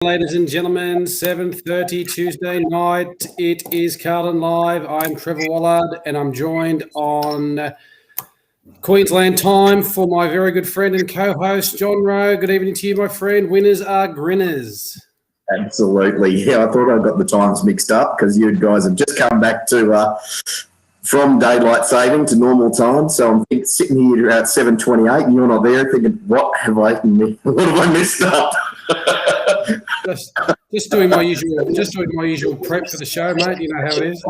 Ladies and gentlemen, 7:30 Tuesday night. It is Carlton Live. I'm Trevor Wallard, and I'm joined on Queensland time for my very good friend and co-host, John Rowe. Good evening to you, my friend. Winners are grinners. Absolutely. Yeah, I thought I got the times mixed up because you guys have just come back to from daylight saving to normal time. So I'm sitting here at 7:28, and you're not there, thinking, "What have I missed up?" Just doing my usual prep for the show, mate. You know how it is.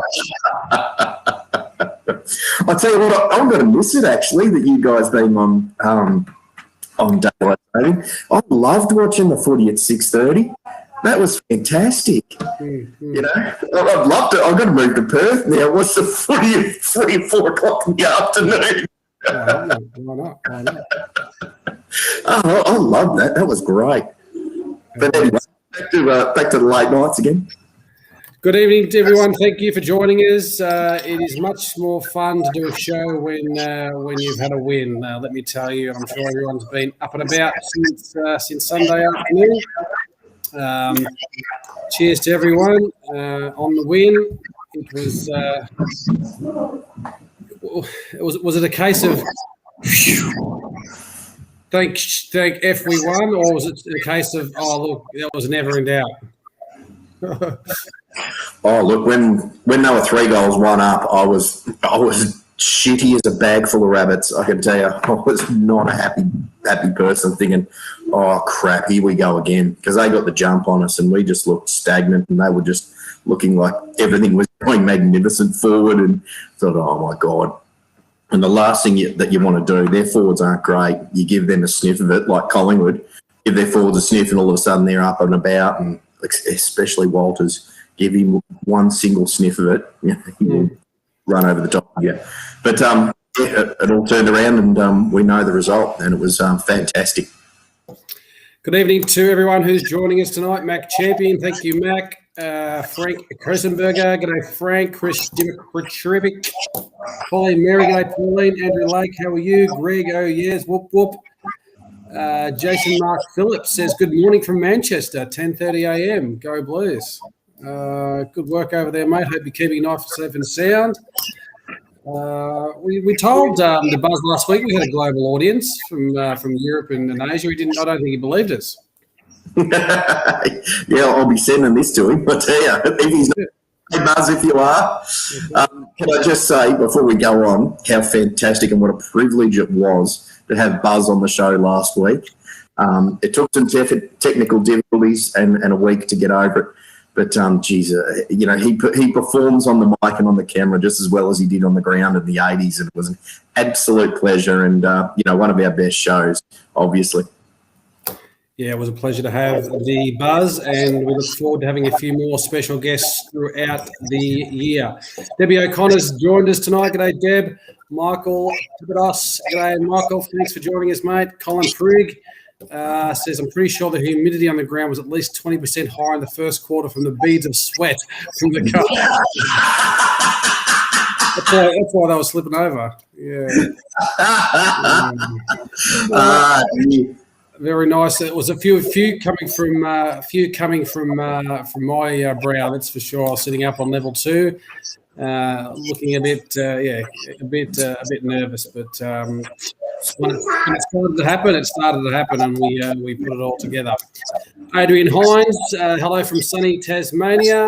I tell you what, I'm going to miss it actually that you guys being on daylight saving. I loved watching the footy at 6:30. That was fantastic. Mm-hmm. You know, I'd love to. I've got to move to Perth now. What's the footy at 3 or 4 o'clock in the afternoon? Why not? Oh, I love that. That was great. But anyway, back to the late nights again. Good evening to everyone. Thank you for joining us. It is much more fun to do a show when you've had a win. Let me tell you, I'm sure everyone's been up and about since Sunday afternoon. Cheers to everyone on the win. Was it a case of thank F we won, or was it a case of look, that was never in doubt? Oh look, when they were 3 goals, 1 up, I was shitty as a bag full of rabbits. I can tell you, I was not a happy person, thinking, "Oh crap, here we go again," because they got the jump on us and we just looked stagnant, and they were just looking like everything was going magnificent forward, and thought, "Oh my god." And the last thing that you want to do, their forwards aren't great. You give them a sniff of it, like Collingwood, give their forwards a sniff, and all of a sudden they're up and about, and especially Walters, give him one single sniff of it, he will run over the top of you. But it all turned around, and we know the result, and it was fantastic. Good evening to everyone who's joining us tonight. Mac Champion, thank you, Mac. Frank Kresenberger, g'day Frank. Chris Dimitrievich, Pauline Mary, g'day Pauline. Andrew Lake, how are you? Greg, oh yes, whoop whoop. Jason Mark Phillips says good morning from Manchester, 10:30 a.m. Go Blues. Good work over there, mate. Hope you're keeping nice, safe and sound. We told the Buzz last week we had a global audience from Europe and Asia. I don't think he believed us. Yeah, I'll be sending this to him. But if he's not, hey Buzz, if you are, can I just say before we go on how fantastic and what a privilege it was to have Buzz on the show last week. It took some technical difficulties and a week to get over it. But, he performs on the mic and on the camera just as well as he did on the ground in the 80s. And it was an absolute pleasure and, one of our best shows, obviously. Yeah, it was a pleasure to have the Buzz, and we look forward to having a few more special guests throughout the year. Debbie O'Connor's joined us tonight. G'day, Deb. Michael Tibidos. G'day, Michael. Thanks for joining us, mate. Colin Frigg says, I'm pretty sure the humidity on the ground was at least 20% higher in the first quarter from the beads of sweat from the cup. That's why they were slipping over. Yeah. Very nice. It was a few coming from my brow. That's for sure. Sitting up on level 2, looking a bit nervous. But when it started to happen, and we put it all together. Adrian Hines, hello from sunny Tasmania.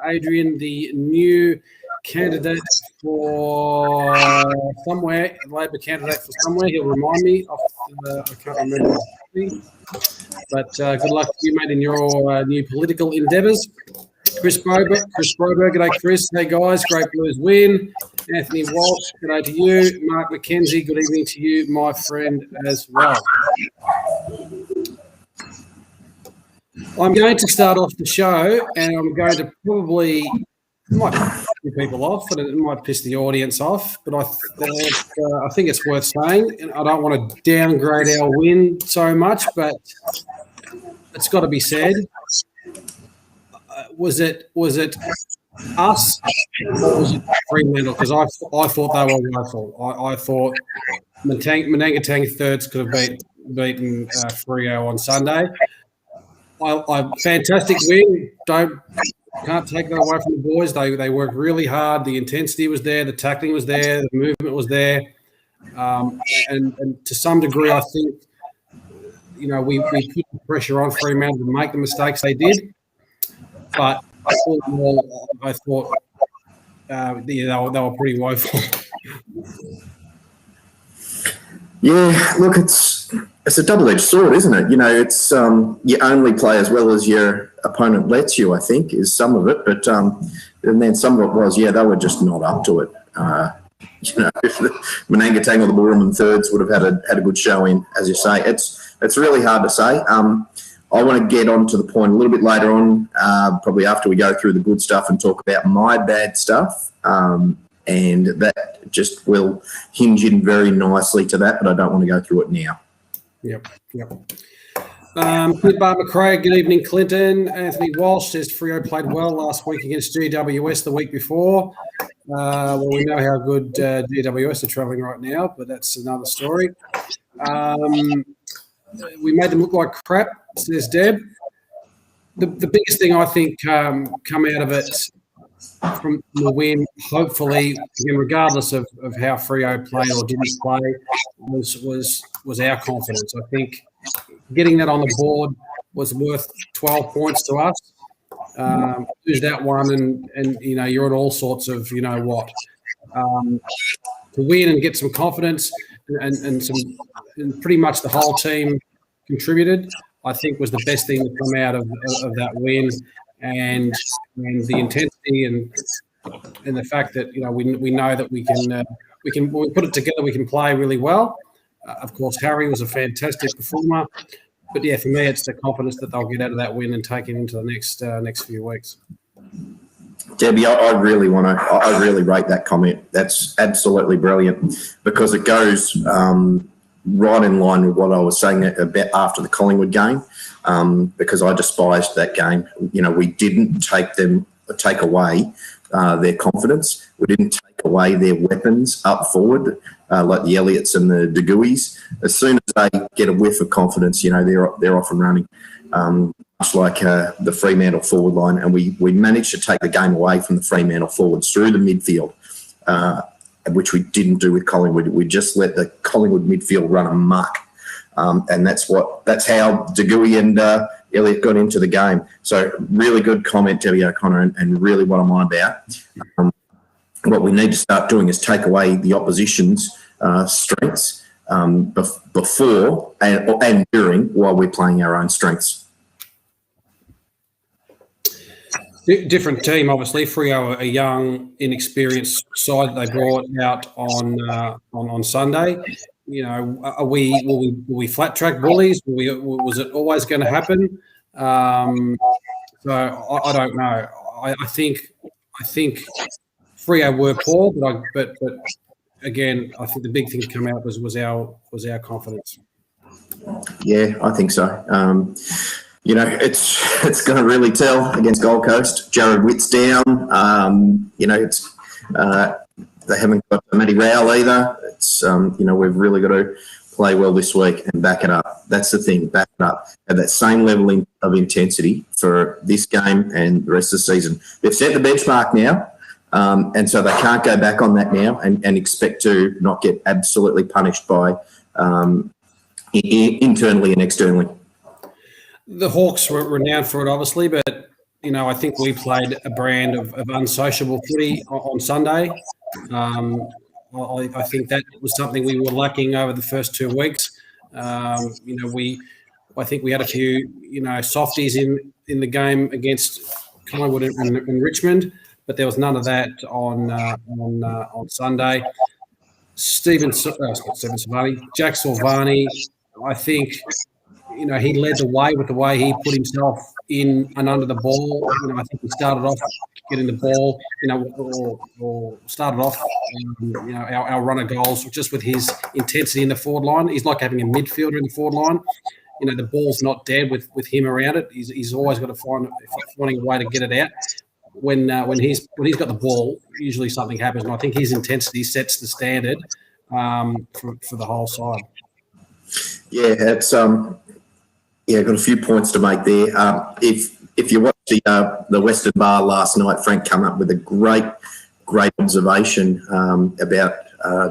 Adrian, the new candidate for somewhere, Labor candidate for somewhere. He'll remind me of. I can't remember. But good luck to you, mate, in your new political endeavours. Chris Broberg, g'day, Chris. Hey, guys, great Blues win. Anthony Walsh, g'day to you. Mark McKenzie, good evening to you, my friend, as well. I'm going to start off the show, and I'm going to probably might piss people off, and it might piss the audience off, but I think it's worth saying. And I don't want to downgrade our win so much, but it's got to be said. Was it us or was it Fremantle? Because I thought they were woeful. I thought Manangatang thirds could have beaten Freo on Sunday. Fantastic win. Can't take that away from the boys. They worked really hard. The intensity was there. The tackling was there. The movement was there. And to some degree, I think, we put the pressure on Fremantle to make the mistakes they did. But all in all, I thought they were pretty woeful. Yeah, look, it's a double-edged sword, isn't it? It's you only play as well as your opponent lets you, I think, is some of it. But and then some of it was, they were just not up to it. If Manangatang or the Boorman thirds would have had a good showing, as you say. It's really hard to say. I want to get on to the point a little bit later on, probably after we go through the good stuff and talk about my bad stuff. And that just will hinge in very nicely to that, but I don't want to go through it now. Yep. Good Bar McRae, good evening, Clinton. Anthony Walsh says Freo played well last week against GWS the week before. Well, we know how good GWS are travelling right now, but that's another story. We made them look like crap, says Deb. The biggest thing I think come out of it from the win, hopefully, again, regardless of how Freo played or didn't play, was our confidence. I think getting that on the board was worth 12 points to us. Lose that one, and you're at all sorts of to win and get some confidence, and pretty much the whole team contributed. I think was the best thing to come out of that win, and the intensity and the fact that we know that we can when we put it together, we can play really well. Of course, Harry was a fantastic performer, but for me, it's the confidence that they'll get out of that win and take it into the next few weeks. Debbie, I really rate that comment. That's absolutely brilliant because it goes right in line with what I was saying about after the Collingwood game, because I despised that game. We didn't take away their confidence. We didn't take away their weapons up forward, like the Elliots and the DeGuis. As soon as they get a whiff of confidence, they're off and running. Much like the Fremantle forward line, and we managed to take the game away from the Fremantle forwards through the midfield, which we didn't do with Collingwood. We just let the Collingwood midfield run amok, and that's how DeGuy and Elliott got into the game. So really good comment, Debbie O'Connor, and really what I'm on about. What we need to start doing is take away the opposition's strengths before and during while we're playing our own strengths. Different team, obviously. Freo, a young, inexperienced side they brought out on Sunday. Were we flat track bullies? Was it always going to happen? So I don't know. I think Freo were poor, but again, I think the big thing to come out was our confidence. Yeah, I think so. It's going to really tell against Gold Coast. Jared Witt's down. They haven't got Matty Rowell either. It's we've really got to play well this week and back it up. That's the thing, back it up. Have that same level of intensity for this game and the rest of the season. They've set the benchmark now, and so they can't go back on that now and expect to not get absolutely punished by internally and externally. The Hawks were renowned for it, obviously, but, I think we played a brand of unsociable footy on Sunday. I think that was something we were lacking over the first 2 weeks. I think we had a few, softies in the game against Collingwood and Richmond, but there was none of that on Sunday. Jack Silvani, I think, he led the way with the way he put himself in and under the ball. I think he started off getting the ball, or started off, our runner goals just with his intensity in the forward line. He's like having a midfielder in the forward line. The ball's not dead with him around it. He's always got to finding a way to get it out. When he's got the ball, usually something happens, and I think his intensity sets the standard for the whole side. Yeah, it's Yeah, got a few points to make there. If you watched the Western Bar last night, Frank came up with a great observation about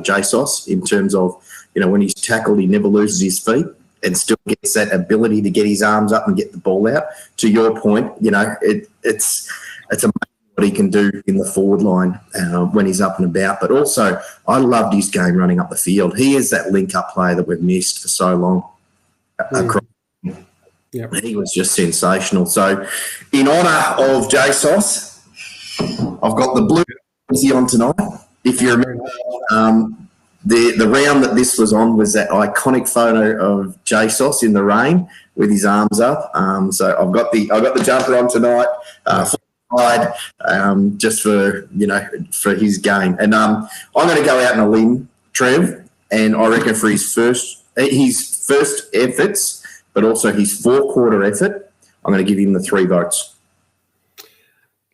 JSOS in terms of, when he's tackled, he never loses his feet and still gets that ability to get his arms up and get the ball out. To your point, it's amazing what he can do in the forward line when he's up and about. But also, I loved his game running up the field. He is that link-up player that we've missed for so long. Yep. He was just sensational. So, in honour of JSOS, I've got the blue jersey on tonight. If you remember, the round that this was on was that iconic photo of JSOS in the rain with his arms up. So I've got the jumper on tonight, just for his game. And I'm going to go out on a limb, Trev, and I reckon for his first efforts, but also his four-quarter effort, I'm going to give him the 3 votes.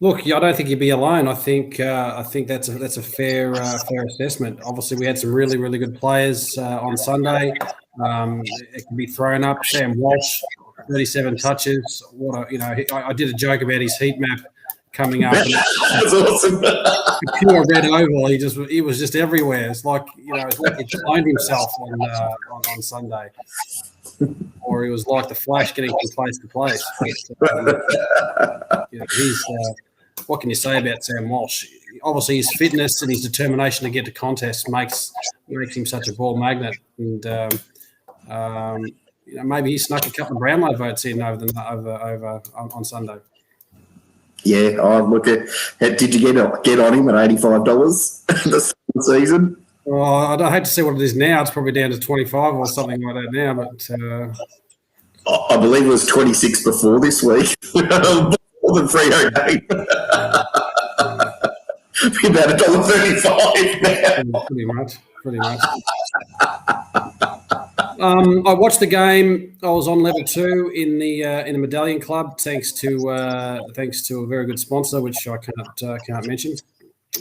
Look, I don't think you'd be alone. I think that's a fair assessment. Obviously, we had some really, really good players on Sunday. It can be thrown up. Sam Walsh, 37 touches. I did a joke about his heat map coming up. That's awesome. A pure red oval. He was just everywhere. It's like he cloned himself on Sunday. Or he was like the Flash getting from place to place. What can you say about Sam Walsh? Obviously, his fitness and his determination to get to contests makes him such a ball magnet. And maybe he snuck a couple of Brownlow votes in over on Sunday. Yeah, did you get on him at $85 this season? Well, I'd hate to see what it is now. It's probably down to 25 or something like that now. But I believe it was 26 before this week. More than 308. About $1.35 now. Pretty much. I watched the game. I was on level 2 in the Medallion Club, thanks to a very good sponsor, which I can't mention.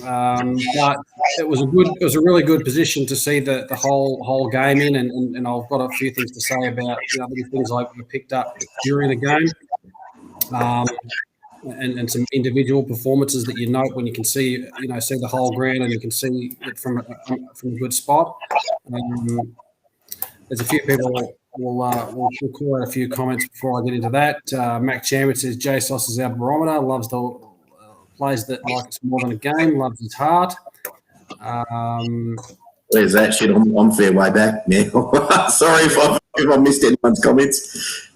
But it was a really good position to see the whole game in, and I've got a few things to say about the things I picked up during the game, and some individual performances that you note when you can see the whole ground and you can see it from a good spot. There's a few people we'll call out a few comments before I get into that. Mac Chandler says JSOS is our barometer, loves the plays that like it's more than a game, loves his heart. There's that shit. I'm fair way back now. Sorry if I missed anyone's comments.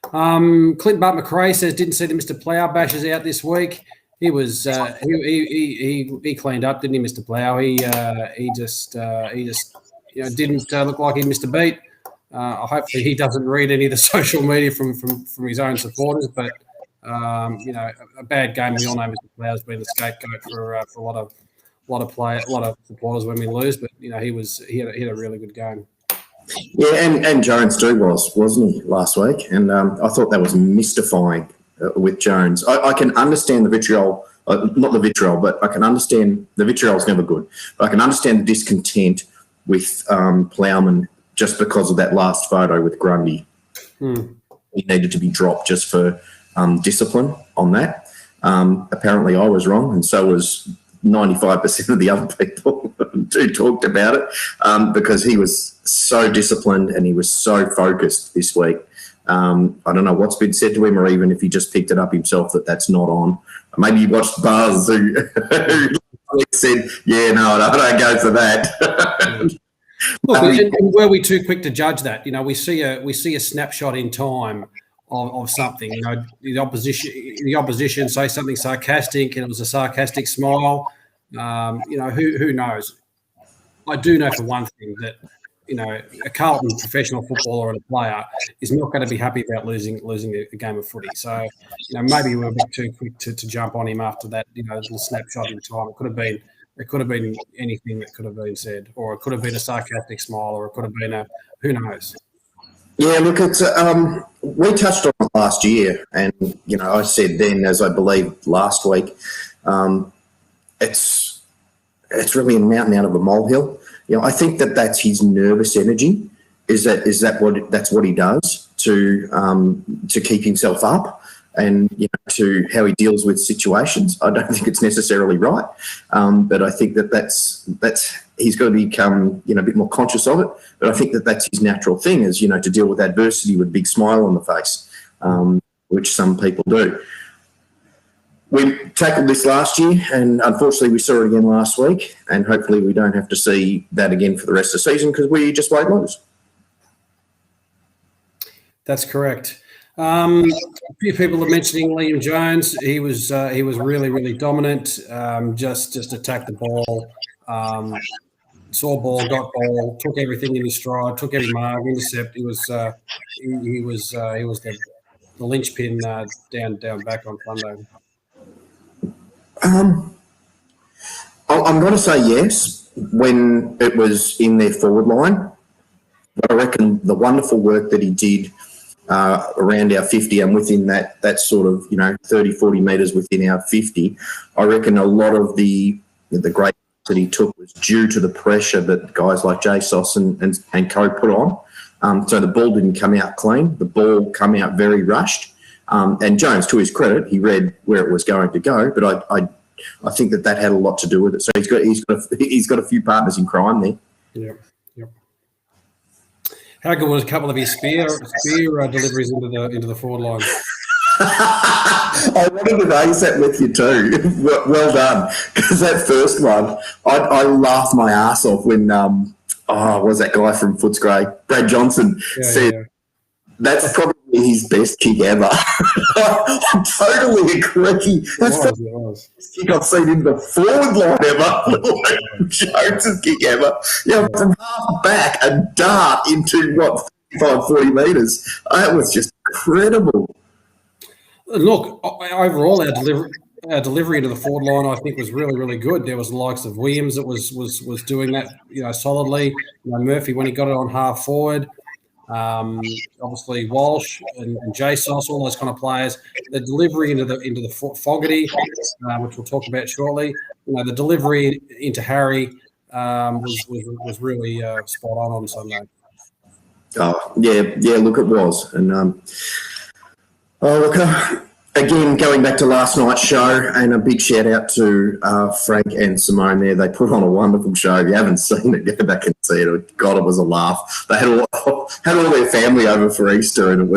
Clint Butt McRae says didn't see the Mr. Plough bashes out this week. He was he cleaned up, didn't he, Mr. Plough? He just didn't look like he missed a beat. Hopefully he doesn't read any of the social media from his own supporters, but. A bad game. We all know Mr. Plough's been the scapegoat for a lot of supporters when we lose. But he had a really good game. Yeah, and Jones too wasn't he, last week? And I thought that was mystifying with Jones. I can understand the vitriol, not the vitriol, but I can understand the vitriol's never good. But I can understand the discontent with Ploughman just because of that last photo with Grundy. He needed to be dropped just for. Discipline on that. Apparently I was wrong, and so was 95% of the other people who talked about it because he was so disciplined and he was so focused this week. I don't know what's been said to him, or even if he just picked it up himself that's not on. Maybe he watched Buzz who said, yeah, no, I don't go for that. Look, and were we too quick to judge that? We see a snapshot in time of something. The opposition say something sarcastic, and it was a sarcastic smile. Who knows? I do know for one thing that a Carlton professional footballer and a player is not going to be happy about losing a game of footy. So maybe we were a bit too quick to jump on him after that little snapshot in time. It could have been anything that could have been said, or it could have been a sarcastic smile, or it could have been who knows. Yeah, look, it's we touched on it last year, and I said then, as I believe last week, it's really a mountain out of a molehill. I think that's his nervous energy. That's what he does to keep himself up, and to how he deals with situations. I don't think it's necessarily right, but I think that's he's got to become a bit more conscious of it. But I think that's his natural thing, is to deal with adversity with a big smile on the face, which some people do. We tackled this last year, and unfortunately we saw it again last week, and hopefully we don't have to see that again for the rest of the season, because we just won't lose. That's correct. A few people are mentioning Liam Jones. He was really, really dominant. Just attacked the ball, saw ball, got ball, took everything in his stride, took every mark, intercept. He was the linchpin down back on Sunday. I'm going to say yes when it was in their forward line, but I reckon the wonderful work that he did around our 50 and within that sort of 30, 40 metres within our 50, I reckon a lot of the great that he took was due to the pressure that guys like JSOS and co put on. So the ball didn't come out clean. The ball come out very rushed. And Jones, to his credit, he read where it was going to go, but I think that had a lot to do with it. So he's got a few partners in crime there. Yeah. How good was a couple of his spear deliveries into the forward line? I wanted to raise that with you too. Well done, because that first one, I laughed my ass off when was that guy from Footscray, Brad Johnson, said that's probably his best kick ever. I totally agree. That's probably the best kick I've seen in the forward line ever. Jones' kick ever. From half back, a dart into 35, 40 metres. That was just incredible. Look, overall, our delivery into the forward line, I think, was really, really good. There was the likes of Williams that was doing that, solidly. Murphy, when he got it on half forward. Obviously Walsh and JSOS, all those kind of players. The delivery into the Fogarty, which we'll talk about shortly. The delivery into Harry was really spot on Sunday. Oh yeah. Look, it was, and again, going back to last night's show, and a big shout out to Frank and Simone there. They put on a wonderful show. If you haven't seen it, go back and see it. God, it was a laugh. They had all their family over for Easter, and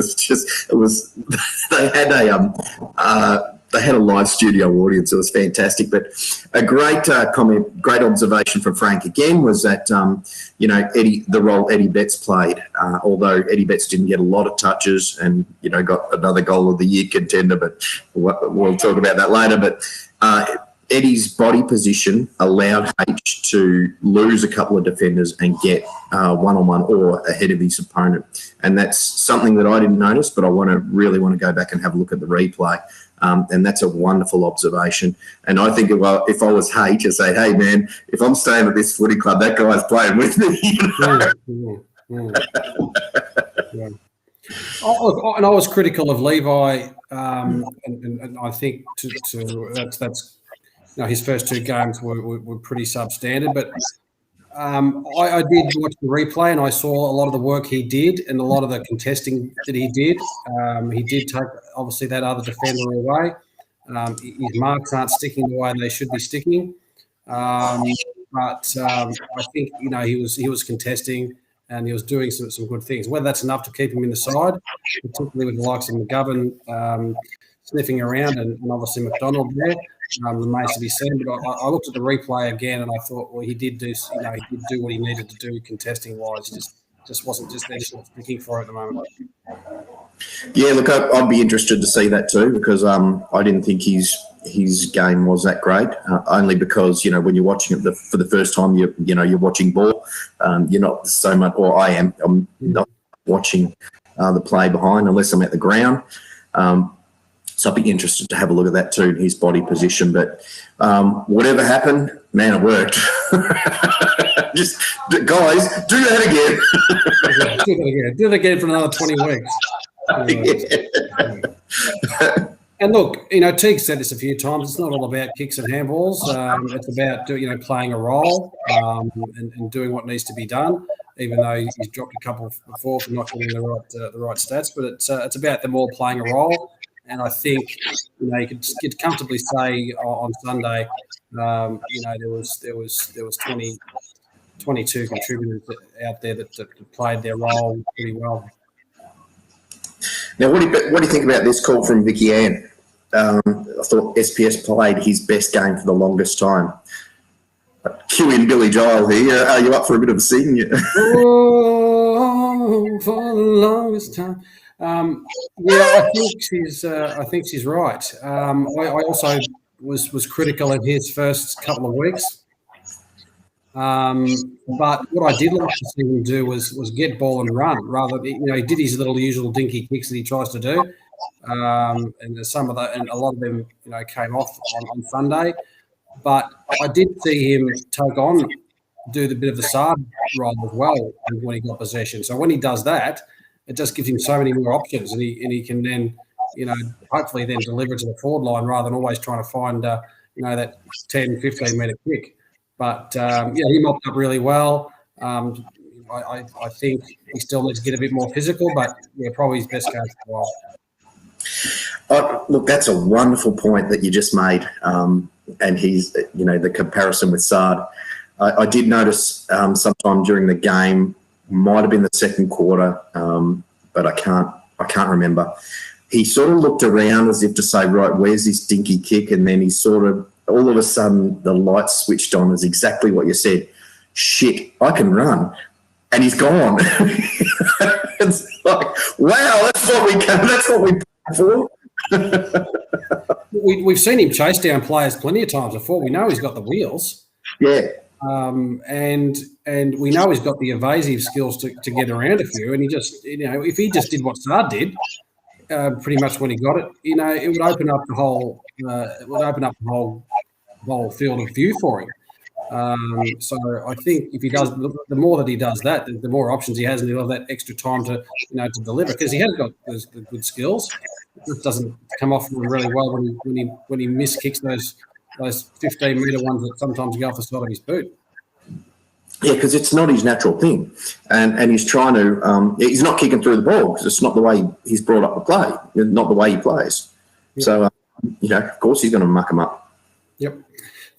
they had a live studio audience. It was fantastic. But a great comment, great observation from Frank again was that the role Eddie Betts played. Although Eddie Betts didn't get a lot of touches and got another goal of the year contender, but we'll talk about that later. But Eddie's body position allowed H to lose a couple of defenders and get one-on-one or ahead of his opponent, and that's something that I didn't notice. But I really want to go back and have a look at the replay. And that's a wonderful observation. And I think if I was H, I'd say, hey, man, if I'm staying at this footy club, that guy's playing with me. Yeah. And I was critical of Levi, and I think that's his first two games were pretty substandard. But I did watch the replay, and I saw a lot of the work he did and a lot of the contesting that he did. He did take, obviously, that other defender away. His marks aren't sticking the way they should be sticking. But I think, he was contesting and he was doing some good things. Whether that's enough to keep him in the side, particularly with the likes of McGovern sniffing around and obviously McDonald there, remains to be seen. But I looked at the replay again and I thought, well, he did do what he needed to do contesting wise. Just wasn't just not sticking for it at the moment. Yeah, look, I'd be interested to see that too, because I didn't think his game was that great. Only because when you're watching it for the first time, you're watching ball. You're not so much, or I am. I'm not watching the play behind unless I'm at the ground. So I'd be interested to have a look at that too, his body position. But whatever happened, man, it worked. Just, guys, do that again. Do that again for another 20 weeks. And look, Teague said this a few times. It's not all about kicks and handballs. It's about playing a role and doing what needs to be done. even though he's dropped a couple before for not getting the right stats. But it's about them all playing a role, and I think you could comfortably say on Sunday, there was 22 contributors out there that played their role pretty well. Now, what do you think about this call from Vicky Ann? I thought SPS played his best game for the longest time. Cue in Billy Giles here. Are you up for a bit of a sing? Oh, for the longest time. I think she's right. I also was critical in his first couple of weeks. But what I did like to see him do was get ball and run rather. He did his little usual dinky kicks that he tries to do, and a lot of them came off on Sunday. But I did see him do the bit of the Saad role as well when he got possession. So when he does that, it just gives him so many more options, and he can then hopefully then deliver to the forward line rather than always trying to find that 10, 15 metre kick. But he mopped up really well. I think he still needs to get a bit more physical, but probably his best game for a while. Look, that's a wonderful point that you just made, and he's the comparison with Saad. I did notice sometime during the game, might have been the second quarter, but I can't remember. He sort of looked around as if to say, right, where's this dinky kick? And then he sort of, all of a sudden, the lights switched on. Is exactly what you said. Shit, I can run, and he's gone. It's like, wow, that's what we paid for. We've seen him chase down players plenty of times before. We know he's got the wheels. Yeah. And we know he's got the evasive skills to get around a few. And he just, if he just did what Saad did, pretty much when he got it, it would open up the whole field of view for him. So I think if he does, the more that he does that, the more options he has, and he'll have that extra time to deliver, because he has got those good skills. It just doesn't come off really well when he miss kicks those 15-metre ones that sometimes go off the side of his boot. Yeah, because it's not his natural thing, and he's trying to. He's not kicking through the ball because it's not the way he's brought up to play, not the way he plays. Yeah. So, of course, he's going to muck him up. Yep.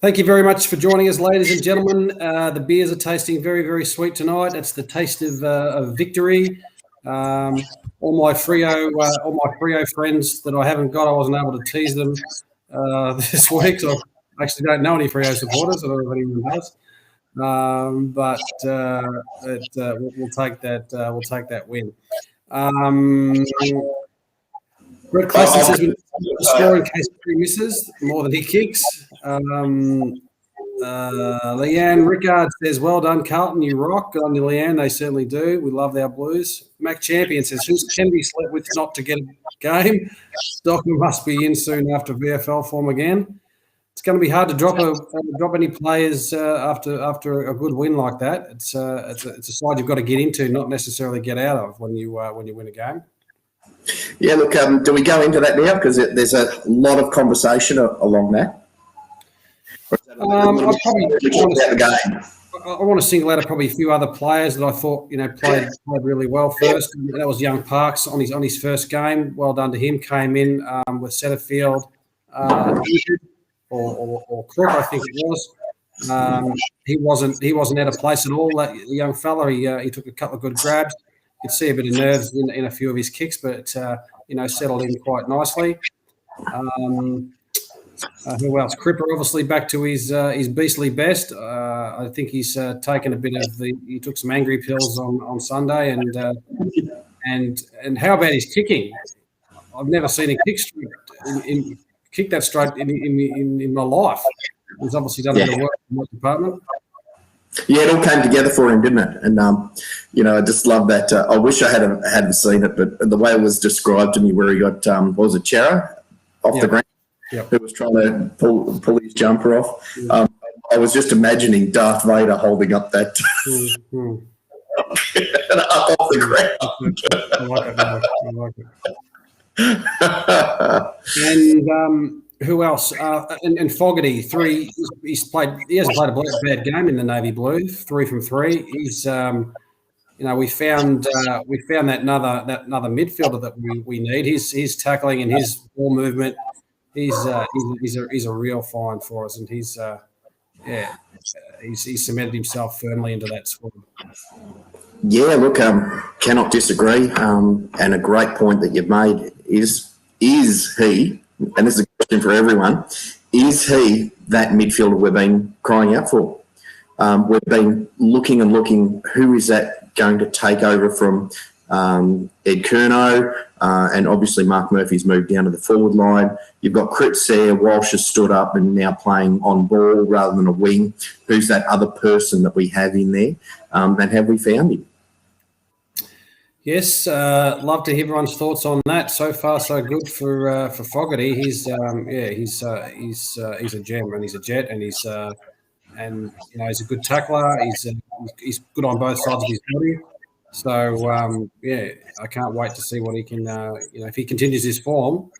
Thank you very much for joining us, ladies and gentlemen. The beers are tasting very, very sweet tonight. That's the taste of victory. All my Freo friends that I haven't got, I wasn't able to tease them this week. So I actually don't know any Freo supporters. I don't know if anyone does. But we'll take that. We'll take that win. Brett Classen says we score in case he misses more than he kicks. Leanne Rickard says, well done, Carlton, you rock. Good on you, Leanne. They certainly do. We love our Blues. Mac Champion says, who's Kennedy slept with not to get a game? Stockman must be in soon after VFL form again. It's going to be hard to drop any players after a good win like that. It's a side you've got to get into, not necessarily get out of when you win a game. Yeah, look, do we go into that now? Because there's a lot of conversation along that. I want to single out probably a few other players that I thought played really well first. That was young Parks on his first game. Well done to him. Came in with Setterfield or Crook, I think it was. He wasn't out of place at all. That young fella, he took a couple of good grabs. You could see a bit of nerves in a few of his kicks, but settled in quite nicely. Who else? Cripper, obviously back to his beastly best. I think he's taken a bit of he took some angry pills on Sunday, and how about his kicking? I've never seen a kick that straight in my life. He's obviously done a bit of work in that department. Yeah, it all came together for him, didn't it? And I just love that. I wish I hadn't seen it, but the way it was described to me, where he got what was it, Chera off the ground, who was trying to pull his jumper off. I was just imagining Darth Vader holding up that up off the ground. I like it. And who else? And Fogarty, 3. He hasn't played a bad game in the Navy Blue. 3 from 3. He's we found that another midfielder that we need. His tackling and his ball movement, he's a real find for us, and he's cemented himself firmly into that squad. Yeah, look, cannot disagree. And a great point that you've made is he, and this is a question for everyone, is he that midfielder we've been crying out for? We've been looking, who is that going to take over from Ed Curnow? And obviously Mark Murphy's moved down to the forward line. You've got Cripps there. Walsh has stood up and now playing on ball rather than a wing. Who's that other person that we have in there? And have we found him? Yes, love to hear everyone's thoughts on that. So far, so good for Fogarty. He's a gem, and he's a jet, and he's a good tackler. He's good on both sides of his body. So I can't wait to see what he can. If he continues his form,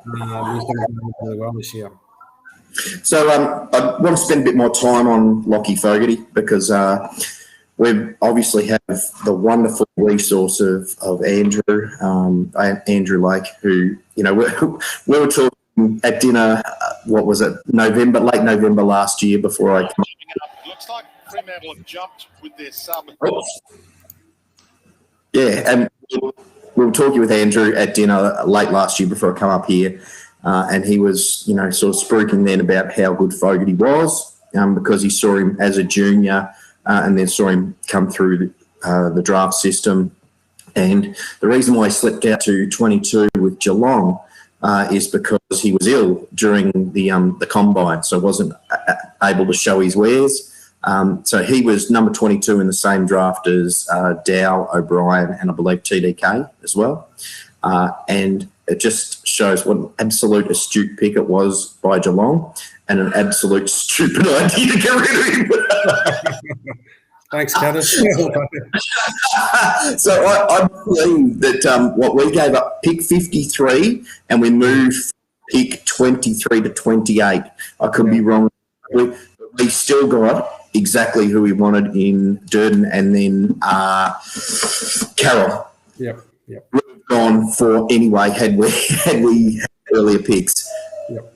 he's going to do really well this year. So I want to spend a bit more time on Lockie Fogarty because we obviously have the wonderful resource of Andrew, Andrew Lake, who, we were talking at dinner, what was it, late November last year before I came up. Looks like Fremantle have jumped with their sub. Yeah, and we were talking with Andrew at dinner late last year before I come up here, and he was, sort of spruiking then about how good Fogarty was because he saw him as a junior and then saw him come through the draft system. And the reason why he slipped out to 22 with Geelong is because he was ill during the combine, so wasn't able to show his wares. So he was number 22 in the same draft as Dow, O'Brien, and I believe TDK as well. And it just shows what an absolute astute pick it was by Geelong and an absolute stupid idea to get rid of him. Thanks, Kevin. So I believe that what we gave up pick 53 and we moved pick 23 to 28. I could be wrong. We still got exactly who we wanted in Durden and then Carroll. Yep. Would have gone for anyway had we had earlier picks. Yep.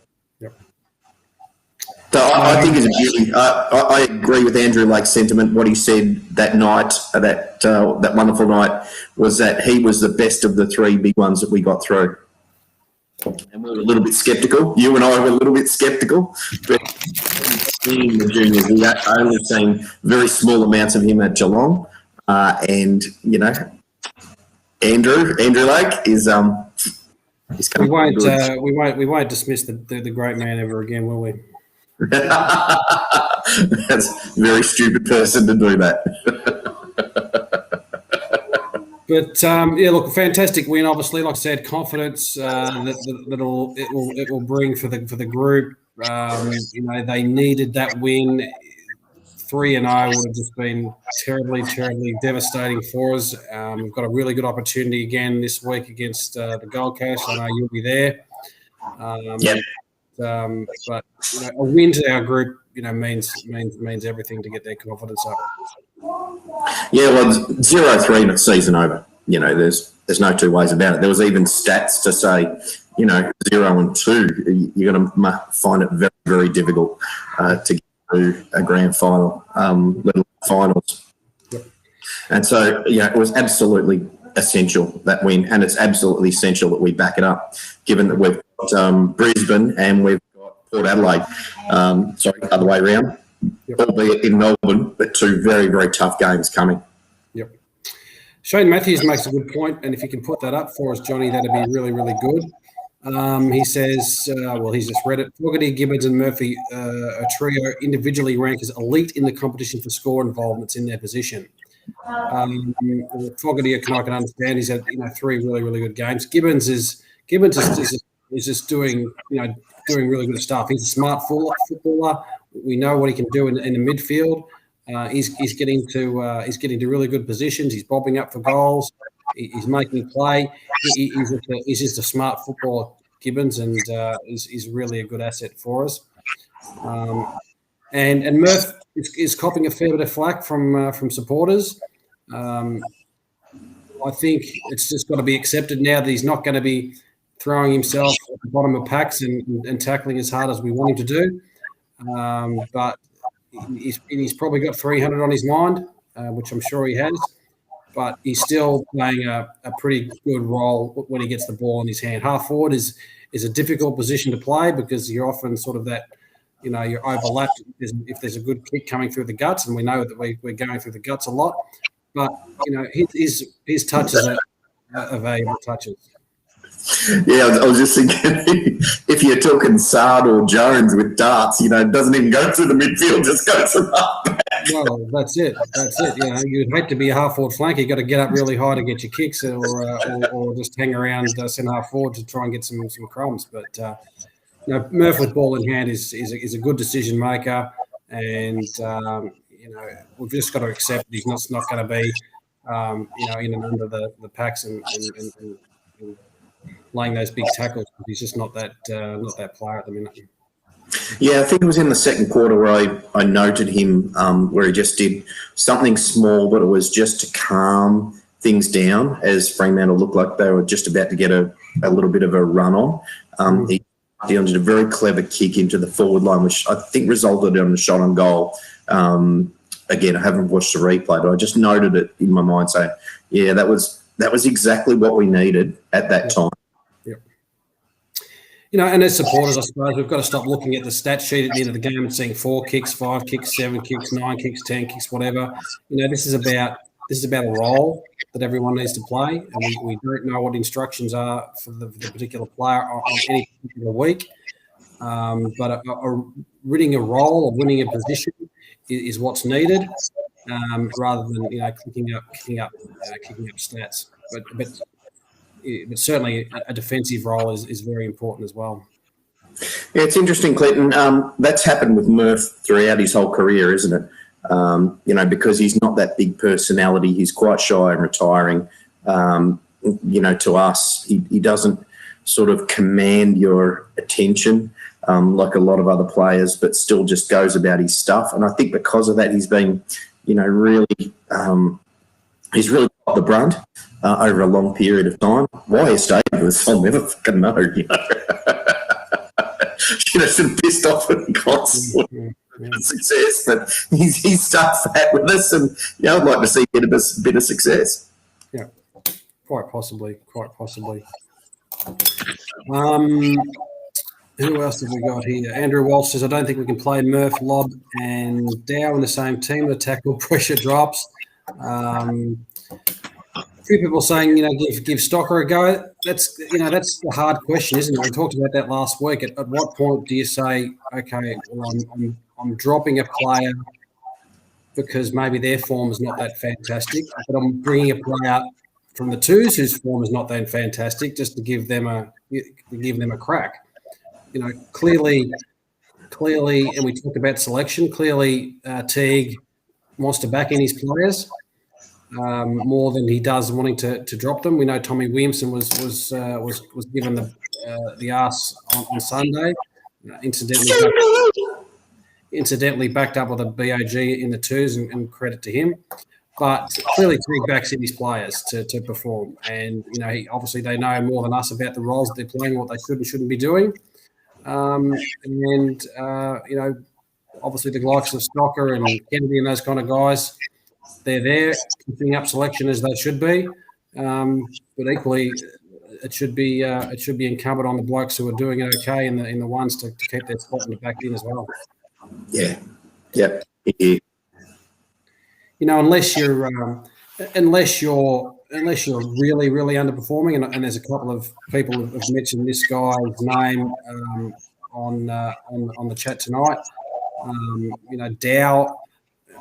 So I think it's a beauty. I agree with Andrew Lake's sentiment. What he said that night, that wonderful night, was that he was the best of the three big ones that we got through. And we were a little bit sceptical. You and I were a little bit sceptical. But seeing the juniors, we are only seeing very small amounts of him at Geelong. And, Andrew Lake is we won't dismiss the great man ever again, will we? That's a very stupid person to do that. But look, a fantastic win. Obviously, like I said, confidence that it will bring for the group. They needed that win. 3-0 would have just been terribly, terribly devastating for us. We've got a really good opportunity again this week against the Gold Coast. I know you'll be there. Yep. But a win to our group, means everything to get their confidence up. Yeah, well, 0-3 and it's season over. There's no two ways about it. There was even stats to say, 0 and 2, you're going to find it very, very difficult to get to a grand final, let alone finals. Yep. And so, it was absolutely essential, that win, and it's absolutely essential that we back it up, given that we've got Brisbane and we've got Port Adelaide. Other way around. Yep. Albeit in Melbourne, but two very, very tough games coming. Yep. Shane Matthews makes a good point, and if you can put that up for us, Johnny, that'd be really, really good. He says, he's just read it. Fogarty, Gibbons and Murphy, a trio individually ranked as elite in the competition for score involvements in their position. Fogarty, I can understand. He's had three really, really good games. Gibbons is just doing really good stuff. He's a smart footballer. We know what he can do in the midfield. He's getting to really good positions. He's bobbing up for goals. He's making play. He's just a smart footballer, Gibbons, and he's really a good asset for us. And Murph is copping a fair bit of flack from supporters. I think it's just got to be accepted now that he's not going to be throwing himself at the bottom of packs and tackling as hard as we want him to do. But he's probably got 300 on his mind, which I'm sure he has. But he's still playing a pretty good role when he gets the ball in his hand. Half forward is a difficult position to play because you're often sort of that, you're overlapped if there's a good kick coming through the guts, and we know that we're going through the guts a lot. But, his touches are valuable touches. Yeah, I was just thinking, if you're talking Sard or Jones with darts, it doesn't even go through the midfield, just goes from up. Well, that's it. You'd hate to be a half-forward flank. You've got to get up really high to get your kicks or just hang around centre half forward to try and get some crumbs. But, Murph with ball in hand is a good decision maker, and, we've just got to accept he's not going to be, in and under the packs and laying those big tackles. He's just not that player at the minute. Yeah, I think it was in the second quarter where I noted him where he just did something small, but it was just to calm things down as Fremantle looked like they were just about to get a little bit of a run on. He did a very clever kick into the forward line, which I think resulted in a shot on goal. Again, I haven't watched the replay, but I just noted it in my mind saying, yeah, that was exactly what we needed at that time. And as supporters, I suppose we've got to stop looking at the stat sheet at the end of the game and seeing 4 kicks, 5 kicks, 7 kicks, 9 kicks, 10 kicks, whatever. This is about a role that everyone needs to play, and we don't know what instructions are for the particular player on any particular week. But winning a role or winning a position is what's needed, rather than kicking up stats. But certainly a defensive role is very important as well. Yeah, it's interesting, Clinton. That's happened with Murph throughout his whole career, isn't it? Because he's not that big personality. He's quite shy and retiring. To us, he doesn't sort of command your attention like a lot of other players, but still just goes about his stuff. And I think because of that, he's been, really he's really got the brunt over a long period of time. Why he stayed with us, I'll never fucking know, sort of pissed off at the constantly success, but he starts that with us, and I'd like to see a bit of success. Yeah, quite possibly. Who else have we got here? Andrew Walsh says, I don't think we can play Murph, Lobb and Dow in the same team. The tackle pressure drops. A few people saying, give Stocker a go. That's the hard question, isn't it? We talked about that last week. At what point do you say, okay, well, I'm dropping a player because maybe their form is not that fantastic, but I'm bringing a player from the twos whose form is not that fantastic just to give them a crack. Clearly, and we talked about selection. Clearly, Teague wants to back in his players more than he does wanting to drop them. We know Tommy Williamson was given the arse on Sunday, incidentally backed up with a BOG in the twos, and credit to him. But clearly, Teague backs in his players to perform, and obviously they know more than us about the roles that they're playing, what they should and shouldn't be doing. Obviously the likes of Stocker and Kennedy and those kind of guys, they're there keeping up selection as they should be. But equally, it should be incumbent on the blokes who are doing it okay in the ones to keep their spot in the back in as well. Yeah. Yep. Yeah. Unless you're really, really underperforming, and there's a couple of people who have mentioned this guy's name on the chat tonight. Dow,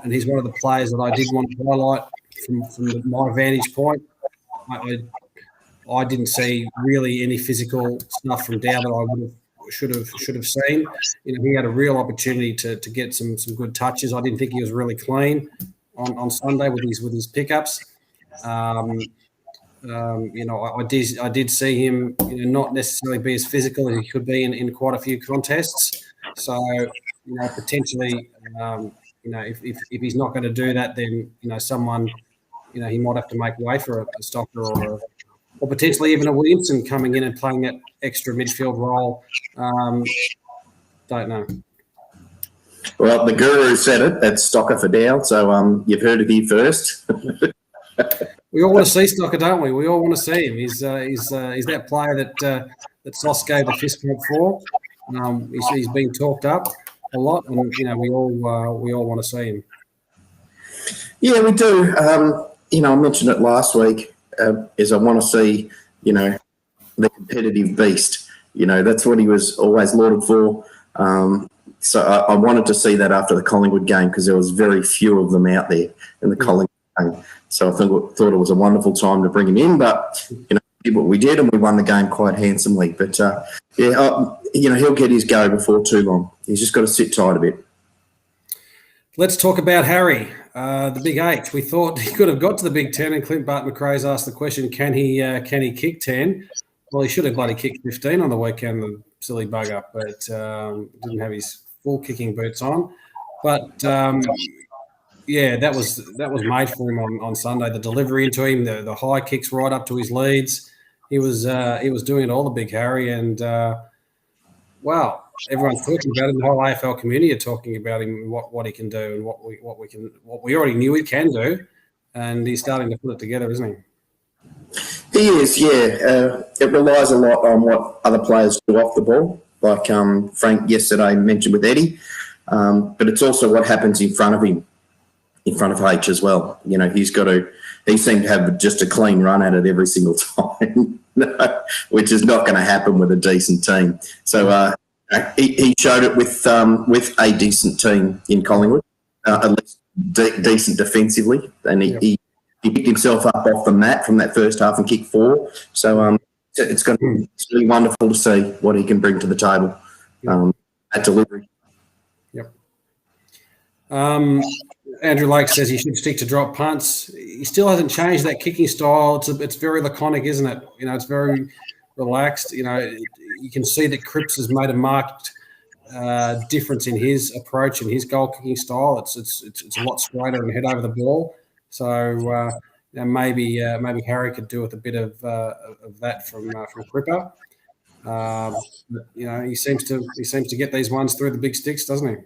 and he's one of the players that I did want to highlight from my vantage point. I didn't see really any physical stuff from Dow that I should have seen. He had a real opportunity to get some good touches. I didn't think he was really clean on Sunday with his pickups. I did see him not necessarily be as physical as he could be in quite a few contests. So potentially, if he's not going to do that, then someone he might have to make way for a Stocker or potentially even a Williamson coming in and playing that extra midfield role. Don't know. Well, the guru said it. That's Stocker for Dow. So you've heard it here first. We all want to see Stocker, don't we? We all want to see him. He's that player that Sauce gave the fist bump for. He's been talked up a lot, and we all want to see him. Yeah, we do. I mentioned it last week. Is I want to see the competitive beast. That's what he was always lauded for. So I wanted to see that after the Collingwood game because there was very few of them out there in the Collingwood game. So I thought it was a wonderful time to bring him in, but we did what we did and we won the game quite handsomely. But he'll get his go before too long. He's just got to sit tight a bit. Let's talk about Harry, the big H. We thought he could have got to the Big Ten, and Clint Barton-McRae's asked the question: Can he kick 10? Well, he should have bloody kicked 15 on the weekend, the silly bugger, but didn't have his full kicking boots on. But that was made for him on Sunday. The delivery into him, the high kicks right up to his leads. He was doing it all, the big Harry, and everyone's talking about him. The whole AFL community are talking about him, what he can do, and what we already knew he can do, and he's starting to put it together, isn't he? He is, yeah. It relies a lot on what other players do off the ball, like Frank yesterday mentioned with Eddie, but it's also what happens in front of him, in front of H as well. He seemed to have just a clean run at it every single time, which is not going to happen with a decent team. So he showed it with a decent team in Collingwood, at least decent defensively, and he picked himself up off the mat from that first half and kicked 4. So it's really wonderful to see what he can bring to the table at delivery. Yep. Andrew Lake says he should stick to drop punts. He still hasn't changed that kicking style. It's very laconic, isn't it? It's very relaxed. You can see that Cripps has made a marked difference in his approach and his goal kicking style. It's a lot straighter and head over the ball. So maybe Harry could do with a bit of that from Cripper. He seems to get these ones through the big sticks, doesn't he?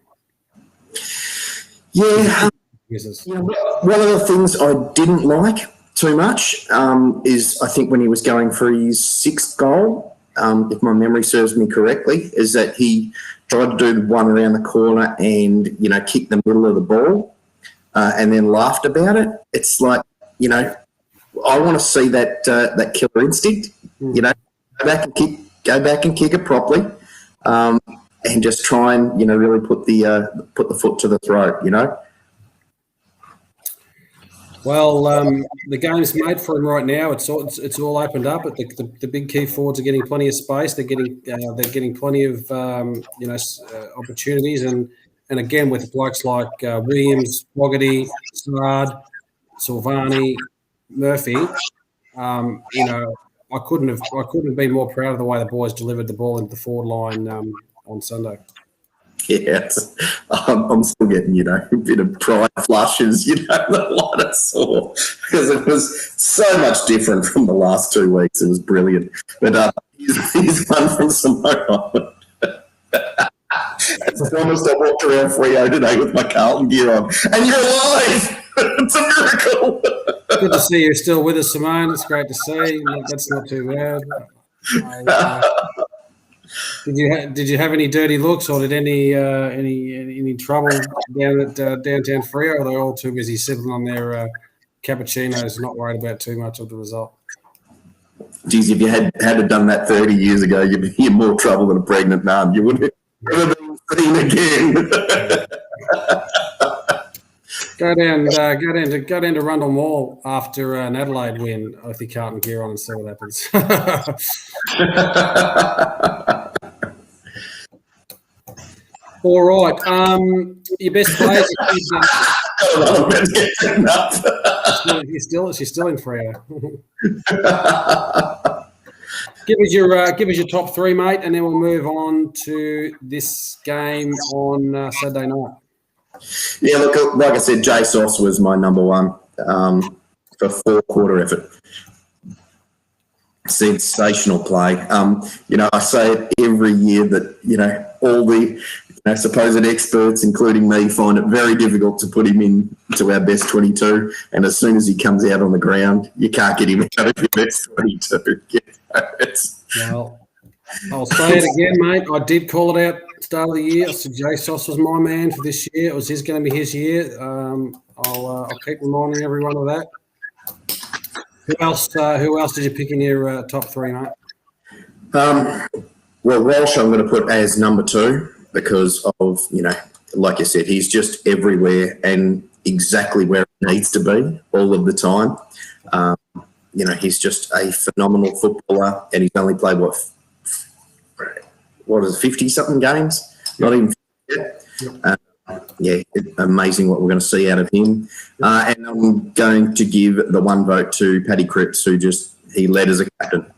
Yeah. One of the things I didn't like too much is I think when he was going for his 6th goal, if my memory serves me correctly, is that he tried to do the one around the corner and kick the middle of the ball. And then laughed about it. It's like, I want to see that killer instinct. Go back and kick it properly, and just try and really put the foot to the throat. Well, the game's made for him right now. It's all opened up. The big key forwards are getting plenty of space. They're getting plenty of opportunities and again, with blokes like Williams, Fogarty, Sard, Silvani, Murphy, I couldn't have been more proud of the way the boys delivered the ball into the forward line on Sunday. Yes, I'm still getting a bit of pride flushes, the one I saw, because it was so much different from the last 2 weeks. It was brilliant. But he's one from Samoa. I promised I walked around Freo today with my Carlton gear on, and you're alive! It's a miracle! Good to see you're still with us, Simone. It's great to see. That's not too bad. Did you have any dirty looks, or did any trouble down at downtown Freo? Or are they all too busy sipping on their cappuccinos, not worried about too much of the result? Geez, if you had done that 30 years ago, you'd be in more trouble than a pregnant nun. You wouldn't have been seen again. Go down to Rundle Mall after an Adelaide win with the Carlton gear on and see what happens. All right. Your best players. She's still in Freo. Give us your top 3, mate, and then we'll move on to this game on Saturday night. Yeah, look, like I said, Jay Sauce was my number one. for 4-quarter effort. Sensational play. I say it every year that, all the supposed experts, including me, find it very difficult to put him into our best 22. And as soon as he comes out on the ground, you can't get him out of your best 22. Well, I'll say it again, mate. I did call it out at the start of the year. I said JSOS was my man for this year. It was going to be his year. I'll keep reminding everyone of that. Who else did you pick in your top 3, mate? Well, Walsh I'm going to put as number 2 because of, like you said, he's just everywhere and exactly where he needs to be all of the time. He's just a phenomenal footballer, and he's only played, what is it, 50-something games? Not even 50 yet. Amazing what we're going to see out of him. And I'm going to give the 1 vote to Paddy Cripps, who he led as a captain.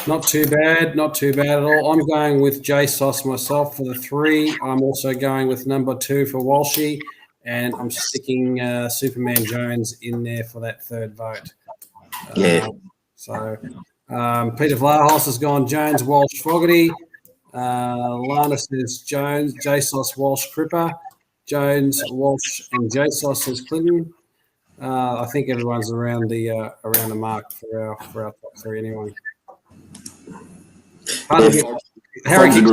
Not too bad at all. I'm going with JSOS myself for the 3. I'm also going with number 2 for Walshy, and I'm sticking Superman Jones in there for that 3rd vote. Peter Vlahos has gone Jones, Walsh, Fogarty. Lana says Jones, JSOS, Walsh, Cripper. Jones, Walsh, and JSOS says Clinton. I think everyone's around the mark for our top 3 anyway. Harry keeps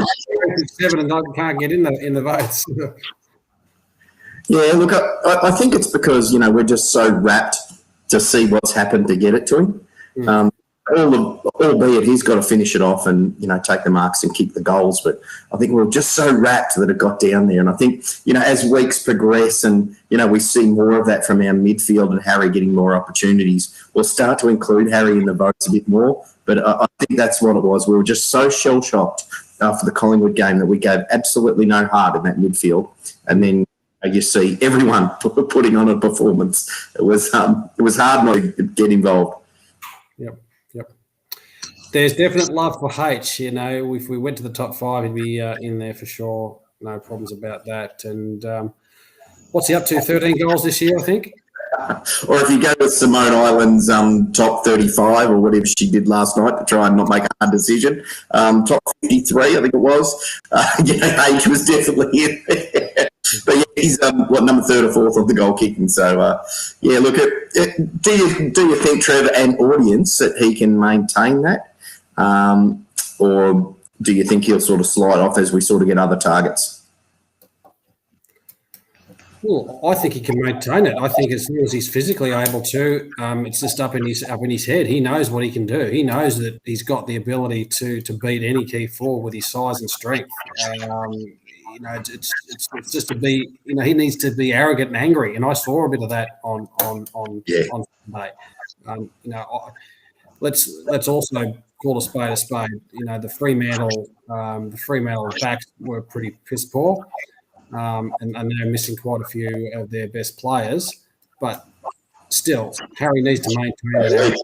7 and can't get in the votes. Yeah, look, I think it's because we're just so rapt to see what's happened to get it to him. Albeit he's got to finish it off and take the marks and kick the goals, but I think we're just so rapt that it got down there. And I think as weeks progress and we see more of that from our midfield and Harry getting more opportunities, we'll start to include Harry in the votes a bit more. But I think that's what it was. We were just so shell shocked after the Collingwood game that we gave absolutely no heart in that midfield, and then you see everyone putting on a performance. It was hard not to get involved. Yep. There's definite love for H. If we went to the top 5, he'd be in there for sure. No problems about that. And what's he up to? 13 goals this year, I think. Or if you go with Simone Island's top 35 or whatever she did last night to try and not make a hard decision, top 53, I think it was. H was definitely in there. But he's number 3rd or 4th of the goal kicking. So look, do you think, Trevor and audience, that he can maintain that, or do you think he'll sort of slide off as we sort of get other targets? Well, I think he can maintain it. I think as long as he's physically able to, it's just up in his head. He knows what he can do. He knows that he's got the ability to beat any key forward with his size and strength. It's just to be. He needs to be arrogant and angry, and I saw a bit of that on Sunday. Let's also call a spade a spade. The Fremantle backs were pretty piss poor. And they're missing quite a few of their best players, but still, Harry needs to maintain that.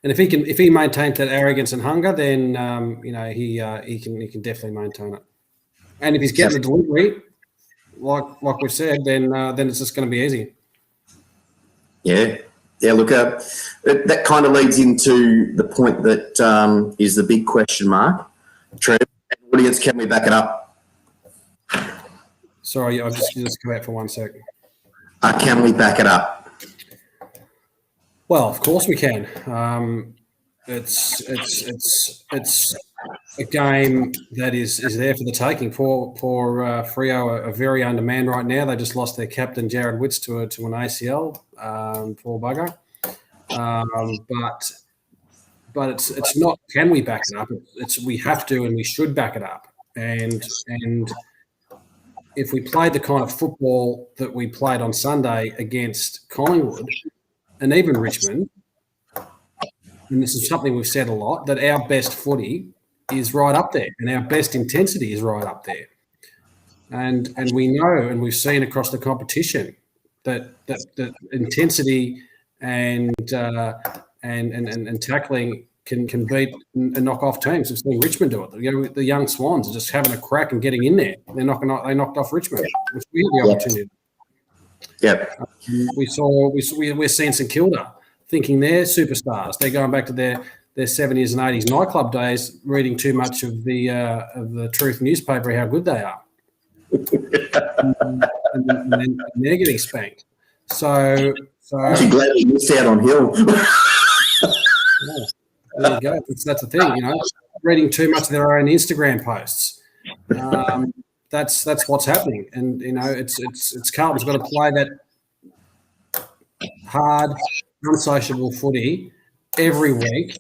And if he maintains that arrogance and hunger, then he can definitely maintain it. And if he's getting the delivery, like we've said, then it's just going to be easy. Yeah. Look, that kind of leads into the point that is the big question mark. Trev, audience, can we back it up? Sorry, I'll just come out for 1 second. Can we back it up? Well, of course we can. It's a game that is there for the taking. Poor Freo are very undermanned right now. They just lost their captain Jared Witts to an ACL. Poor bugger. But it's not. Can we back it up? It's we have to and we should back it up. And if we played the kind of football that we played on Sunday against Collingwood and even Richmond, and this is something we've said a lot, that our best footy is right up there and our best intensity is right up there. And we know and we've seen across the competition that intensity and tackling can beat and knock off teams. We've seen Richmond do it. The young Swans are just having a crack and getting in there. They knocked off Richmond, which we had the opportunity. Yep. We're seeing St Kilda thinking they're superstars. They're going back to their 70s and 80s nightclub days, reading too much of the Truth newspaper how good they are. and they're getting spanked. So I'm glad you missed out on Hill. Yeah, there you go. That's the thing, reading too much of their own Instagram posts. That's what's happening, and it's Carlton's got to play that hard, unsociable footy every week,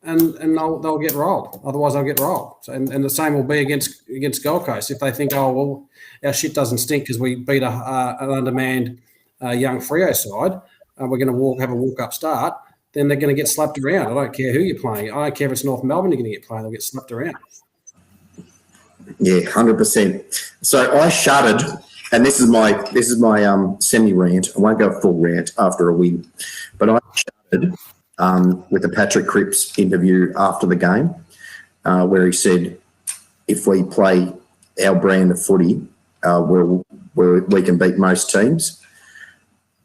and they'll get rolled. Otherwise, they'll get rolled. So, and the same will be against Gold Coast if they think, oh well, our shit doesn't stink because we beat an undermanned young Freo side. We're going to have a walk-up start. Then they're going to get slapped around. I don't care who you're playing. I don't care if it's North Melbourne you're going to get playing. They'll get slapped around. Yeah, 100%. So I shuddered, and this is my semi-rant. I won't go full rant after a win, but I shuddered with the Patrick Cripps interview after the game, where he said, if we play our brand of footy, where we can beat most teams,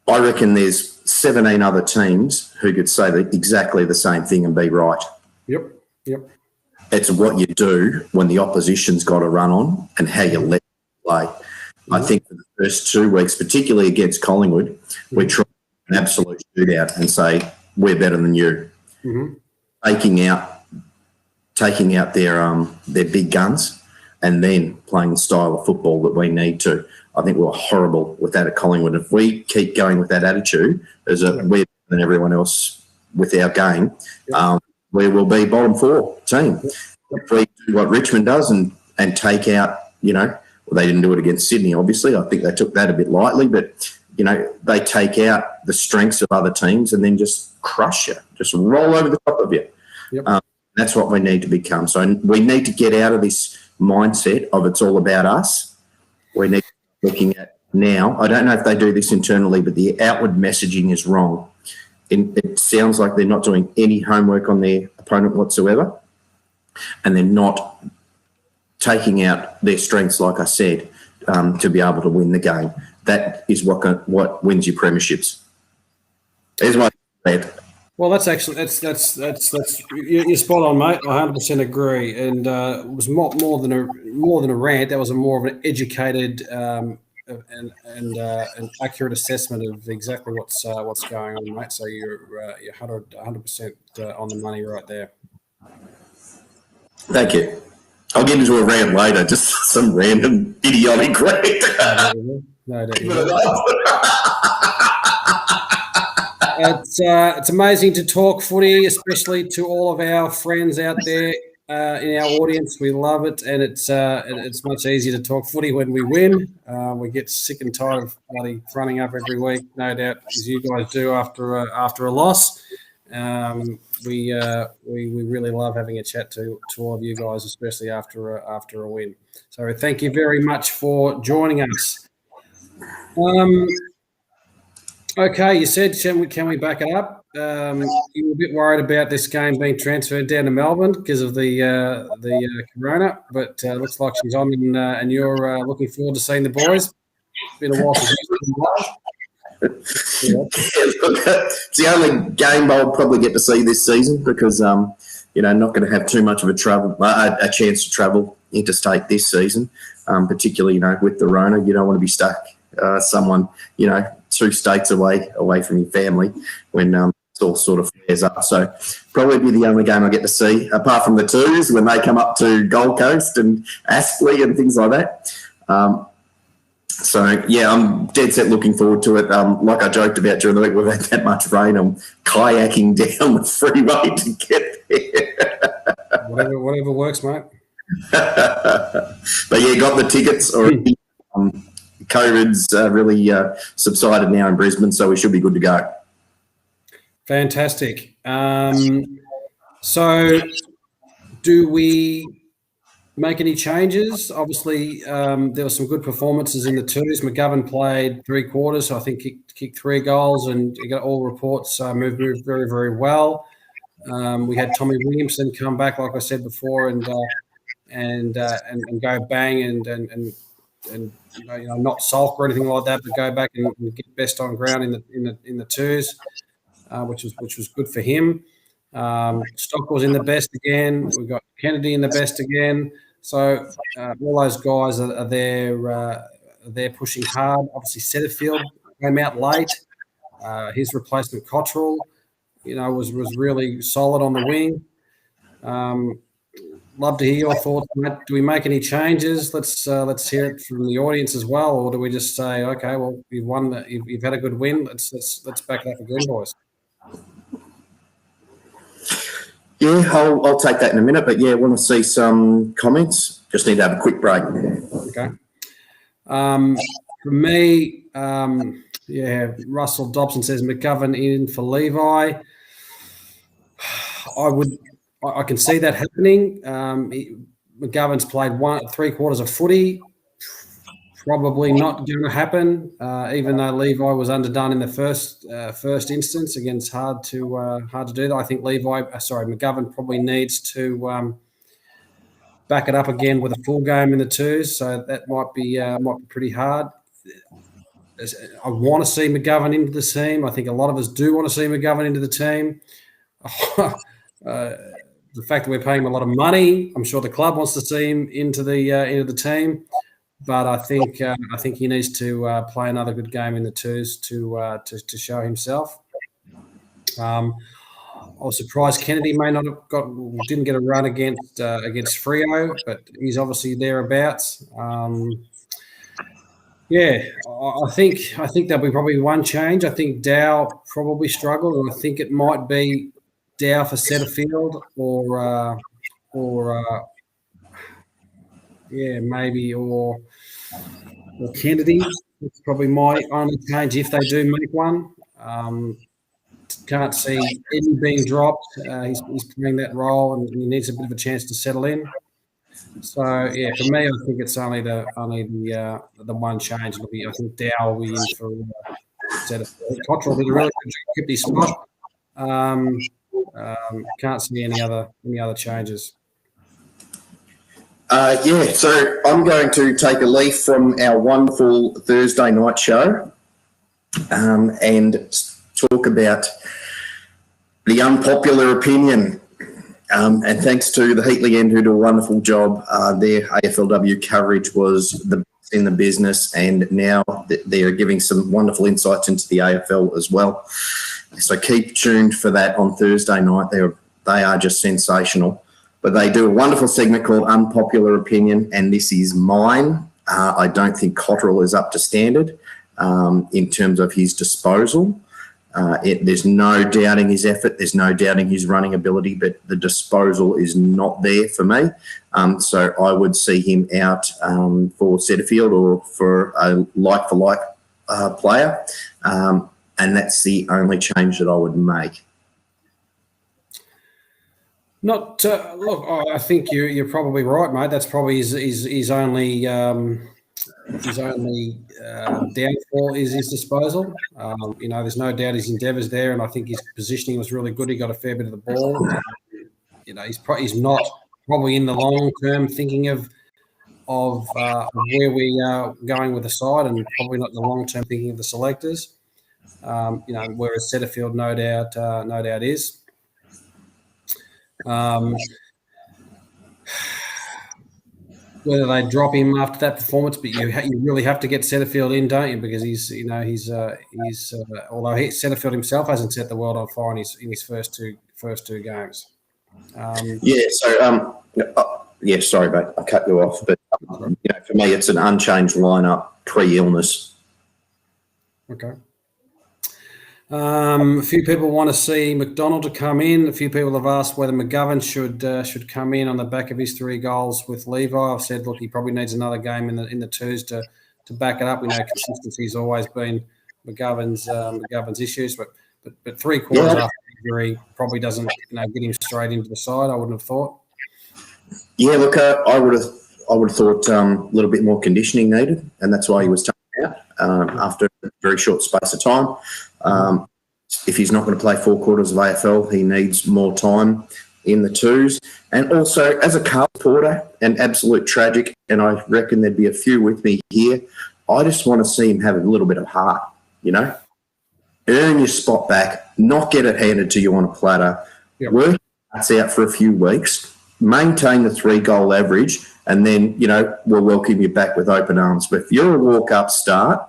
I reckon there's 17 other teams who could say exactly the same thing and be right. Yep. It's what you do when the opposition's got a run on and how you let them play. Mm-hmm. I think for the first 2 weeks, particularly against Collingwood, we tried an absolute shootout and say, we're better than you. Mm-hmm. Taking out their big guns and then playing the style of football that we need to. I think we're horrible with that at Collingwood. If we keep going with that attitude, we're better than everyone else with our game, we will be bottom 4 team. If we do what Richmond does and take out, they didn't do it against Sydney, obviously. I think they took that a bit lightly, but, they take out the strengths of other teams and then just crush you, just roll over the top of you. Yep. That's what we need to become. So we need to get out of this mindset of it's all about us. We need to be looking at now. I don't know if they do this internally, but the outward messaging is wrong. It sounds like they're not doing any homework on their opponent whatsoever, and they're not taking out their strengths, like I said, to be able to win the game. That is what wins you premierships. There's my red. Well, that's actually that's you're spot on, mate. I 100% agree, and it was more than a rant. That was more of an educated and an accurate assessment of exactly what's going on, mate. So you're 100% on the money right there. Thank you. I'll get into a rant later, just some random idiotic rant. No, it's amazing to talk footy, especially to all of our friends out there in our audience. We love it, and it's much easier to talk footy when we win. We get sick and tired of bloody fronting up every week, no doubt, as you guys do after a loss. We really love having a chat to all of you guys, especially after a win. So thank you very much for joining us. Okay, you said can we back it up? You were a bit worried about this game being transferred down to Melbourne because of the corona, but looks like she's on, and you're looking forward to seeing the boys. Been a while since you've been live. It's the only game I'll probably get to see this season because not going to have too much of a chance to travel interstate this season, particularly with the Rona. You don't want to be stuck someone 2 states away from your family when it all sort of flares up. So probably be the only game I get to see, apart from the twos when they come up to Gold Coast and Aspley and things like that. So, yeah, I'm dead set looking forward to it. Like I joked about during the week, we've had that much rain. I'm kayaking down the freeway to get there. Whatever works, mate. But, yeah, got the tickets already. COVID's really subsided now in Brisbane, so we should be good to go. Fantastic. So do we make any changes? Obviously, there were some good performances in the twos. McGovern played 3 quarters, so I think kicked 3 goals, and he got all reports moved very, very well. We had Tommy Williamson come back, like I said before, and go bang and not sulk or anything like that, but go back and get best on ground in the twos, which was good for him. Stockwell's in the best again. We've got Kennedy in the best again. So all those guys are there. They're pushing hard. Obviously, Setterfield came out late. His replacement Cottrell, was really solid on the wing. Love to hear your thoughts, Matt. Do we make any changes? Let's hear it from the audience as well, or do we just say, okay, well, you've won, you've had a good win. Let's back it up again, boys. Yeah, I'll take that in a minute, but yeah, I want to see some comments. Just need to have a quick break. Okay. For me, Russell Dobson says McGovern in for Levi. I can see that happening. McGovern's played 3/4 of footy. Probably not going to happen, even though Levi was underdone in the first instance against hard to do that. I think McGovern probably needs to back it up again with a full game in the twos. So that might be pretty hard. I want to see McGovern into the team. I think a lot of us do want to see McGovern into the team. The fact that we're paying him a lot of money, I'm sure the club wants to see him into the team. But I think he needs to play another good game in the twos to show himself. I was surprised Kennedy may not have didn't get a run against Freo, but he's obviously thereabouts. I think there'll be probably one change. I think Dow probably struggled, and I think it might be Dow for Setterfield or Kennedy. It's probably my only change if they do make one. Can't see Eddie being dropped. He's playing that role, and he needs a bit of a chance to settle in. So yeah, for me, I think it's only the one change. I think Dow will be in for Setterfield. Cottrell did a really good job, kept his spot. Can't see any other changes. So I'm going to take a leaf from our wonderful Thursday night show and talk about the unpopular opinion. And thanks to the Heatley End, who do a wonderful job. Their AFLW coverage was the best in the business, and now they are giving some wonderful insights into the AFL as well. So keep tuned for that on Thursday night. They are just sensational. But they do a wonderful segment called Unpopular Opinion, and this is mine. I don't think Cottrell is up to standard in terms of his disposal. There's no doubting his effort. There's no doubting his running ability, but the disposal is not there for me. So I would see him out for Setterfield or for a like-for-like player. And that's the only change that I would make. Look, I think you're probably right, mate. That's probably his only downfall is his disposal. There's no doubt his endeavours there, and I think his positioning was really good. He got a fair bit of the ball. He's not probably in the long term thinking of where we are going with the side, and probably not in the long term thinking of the selectors. Whereas Setterfield, no doubt is. Whether they drop him after that performance, but you really have to get Setterfield in, don't you? Because he's although Setterfield himself hasn't set the world on fire in his first two games. Sorry, mate, I cut you off, but for me, it's an unchanged lineup pre-illness. Okay. A few people want to see McDonald to come in. A few people have asked whether McGovern should come in on the back of his 3 goals with Levi. I've said, look, he probably needs another game in the twos to back it up. We know consistency has always been McGovern's issues, but 3/4 after injury probably doesn't get him straight into the side. I wouldn't have thought. Yeah, look, I would have thought a little bit more conditioning needed, and that's why he was taken out after a very short space of time. if he's not going to play 4 quarters of AFL, he needs more time in the twos. And also, as a Carlton supporter, an absolute tragic, and I reckon there'd be a few with me here, I just want to see him have a little bit of heart, you know? Earn your spot back, not get it handed to you on a platter, work that's out for a few weeks, maintain the 3-goal average, and then, you know, we'll welcome you back with open arms. But if you're a walk-up start,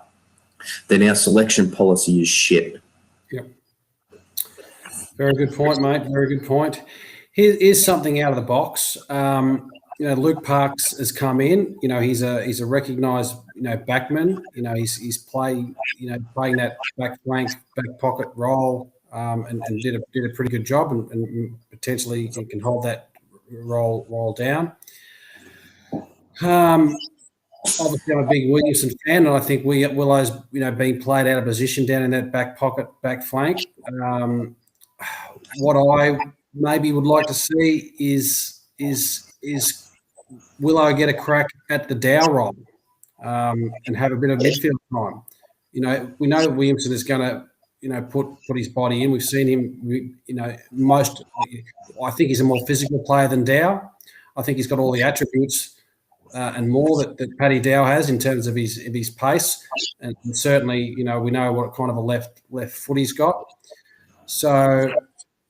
then our selection policy is shit. Yep. Very good point, mate. Very good point. Here's something out of the box. You know, Luke Parks has come in. You know, he's a recognised, you know, backman. You know, he's playing that back flank, back pocket role, and did a pretty good job, and potentially he can hold that role down. Obviously, I'm a big Williamson fan, and I think Willow's, you know, being played out of position down in that back pocket, back flank. What I maybe would like to see is Willow get a crack at the Dow role and have a bit of midfield time. You know, we know Williamson is going to, you know, put his body in. We've seen him, you know, I think he's a more physical player than Dow. I think he's got all the attributes and more that Paddy Dow has in terms of his pace, and certainly, you know, we know what kind of a left foot he's got. So,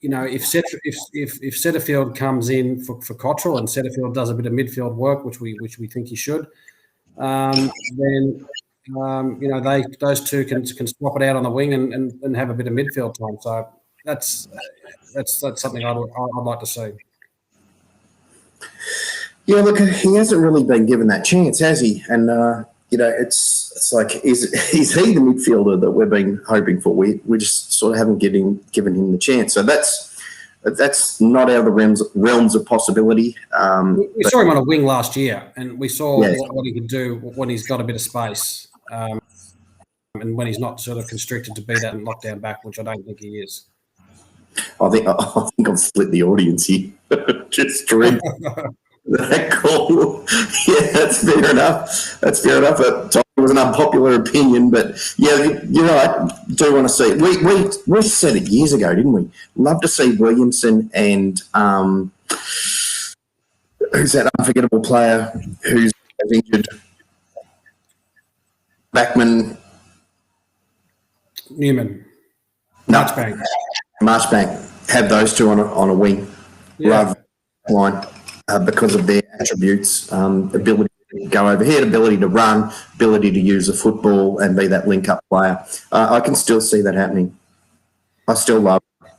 you know, if Setterfield comes in for Cottrell and Setterfield does a bit of midfield work, which we think he should, then you know, those two can swap it out on the wing and have a bit of midfield time. So that's something I'd like to see. Yeah, look, he hasn't really been given that chance, has he? And you know, it's like, is he the midfielder that we've been hoping for? We just sort of haven't given him the chance. So that's not out of the realms of possibility. We saw him on a wing last year, and we saw what he could do when he's got a bit of space, and when he's not sort of constricted to be that lockdown back, which I don't think he is. I think I've split the audience here. Just dream. That call, yeah, that's fair enough. It was an unpopular opinion, but yeah, you know, I do want to see. We said it years ago, didn't we? Love to see Williamson and who's that unforgettable player who's injured? Backman. Newman. No. Marchbank. Have those two on a wing rather than line. Because of their attributes, ability to go overhead, ability to run, ability to use a football and be that link-up player. I can still see that happening. I still love it.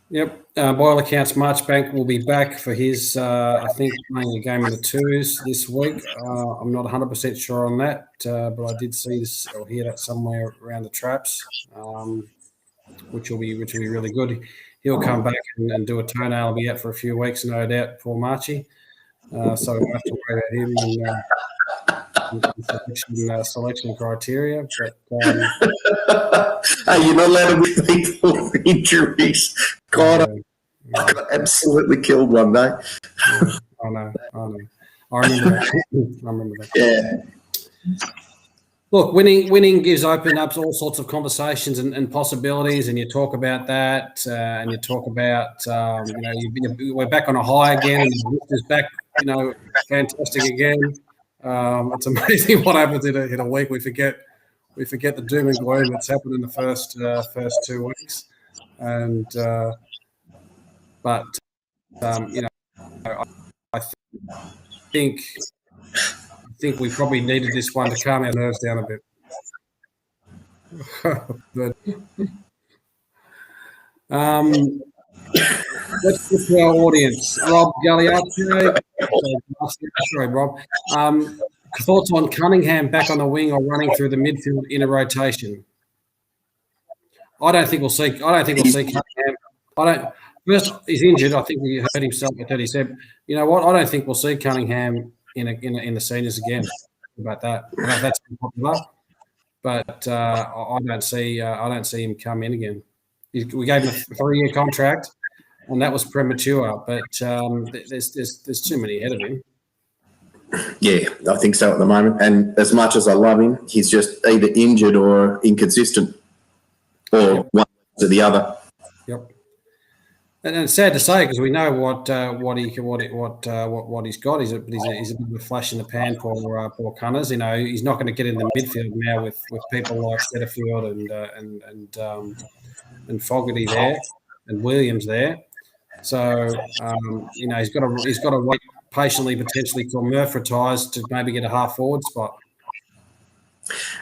Yep. By all accounts, Marchbank will be back for his, I think, playing a game in the twos this week. I'm not 100% sure on that, but I did see this or hear that somewhere around the traps, which will be really good. He'll come back and do a toenail. He'll be out for a few weeks, no doubt, for Marchie. So we'll have to worry about him and selection criteria. But hey, you're not allowed to give people injuries. God, I got absolutely killed one day. I know. I remember that. Yeah. Look, winning gives open up all sorts of conversations and possibilities, and you talk about that, and you talk about, you know, we're back on a high again, and the lift is back, you know, fantastic again. It's amazing what happens in a week. We forget the doom and gloom that's happened in the first 2 weeks, and but you know, I think we probably needed this one to calm our nerves down a bit. But let's get to our audience. Rob Galliaccio. Sorry, Rob. Thoughts on Cunningham back on the wing or running through the midfield in a rotation? I don't think we'll see Cunningham. First, he's injured. I think we heard himself. He said, "You know what? I don't think we'll see Cunningham in the seniors again." About that, I don't know if that's popular, but I don't see him come in again. We gave him a 3-year contract, and that was premature. But there's too many ahead of him. Yeah, I think so at the moment. And as much as I love him, he's just either injured or inconsistent. or one to the other. Yep. And it's sad to say because we know what he's got. He's a bit of a flash in the pan for Cunners. You know, he's not going to get in the midfield now with people like Setterfield and Fogarty there and Williams there. So you know, he's got to wait patiently potentially till Murph retires to maybe get a half forward spot.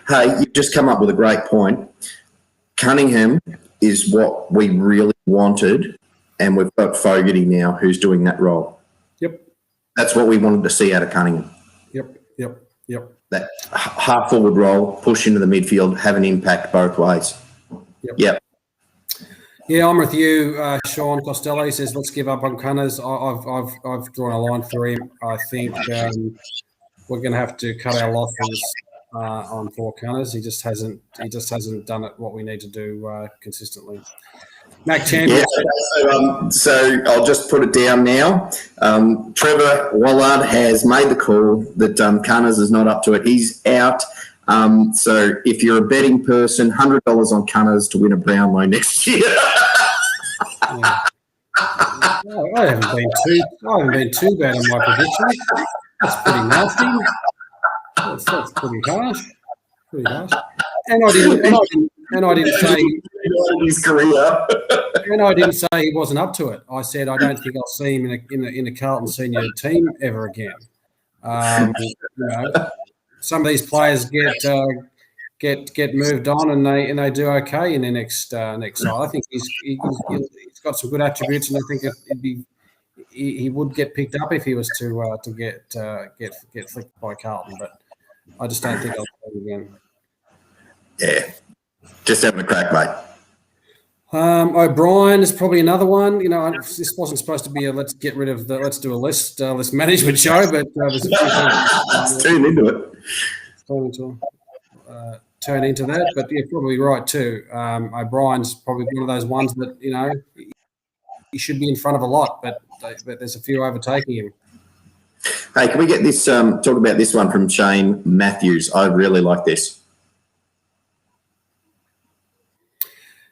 Hey, you've just come up with a great point. Cunningham is what we really wanted, and we've got Fogarty now who's doing that role. Yep. That's what we wanted to see out of Cunningham. Yep. That half forward role, push into the midfield, have an impact both ways. Yep. Yeah, I'm with you. Sean Costello says, let's give up on Cunners. I've drawn a line for him. I think we're going to have to cut our losses on for Cunners. He just hasn't done it what we need to do consistently. Mac Champion. Yeah, so I'll just put it down now. Trevor Wallard has made the call that Cunners is not up to it. He's out. So if you're a betting person, $100 on Cunners to win a Brownlow next year. Yeah. I haven't been too bad on my prediction. That's pretty nasty. That's pretty harsh. And I didn't say his career. And I didn't say he wasn't up to it. I said I don't think I'll see him in a Carlton senior team ever again. You know, some of these players get moved on and they do okay in their next side. I think he's got some good attributes, and I think he would get picked up if he was to get flicked by Carlton. But I just don't think I'll see him again. Yeah, just having a crack, mate. O'Brien is probably another one. You know, this wasn't supposed to be let's do a list management show, but there's a few things turn into it. Turn into that. But you're probably right too. O'Brien's probably one of those ones that, you know, he should be in front of a lot, but there's a few overtaking him. Hey, can we get this? Talk about this one from Shane Matthews. I really like this.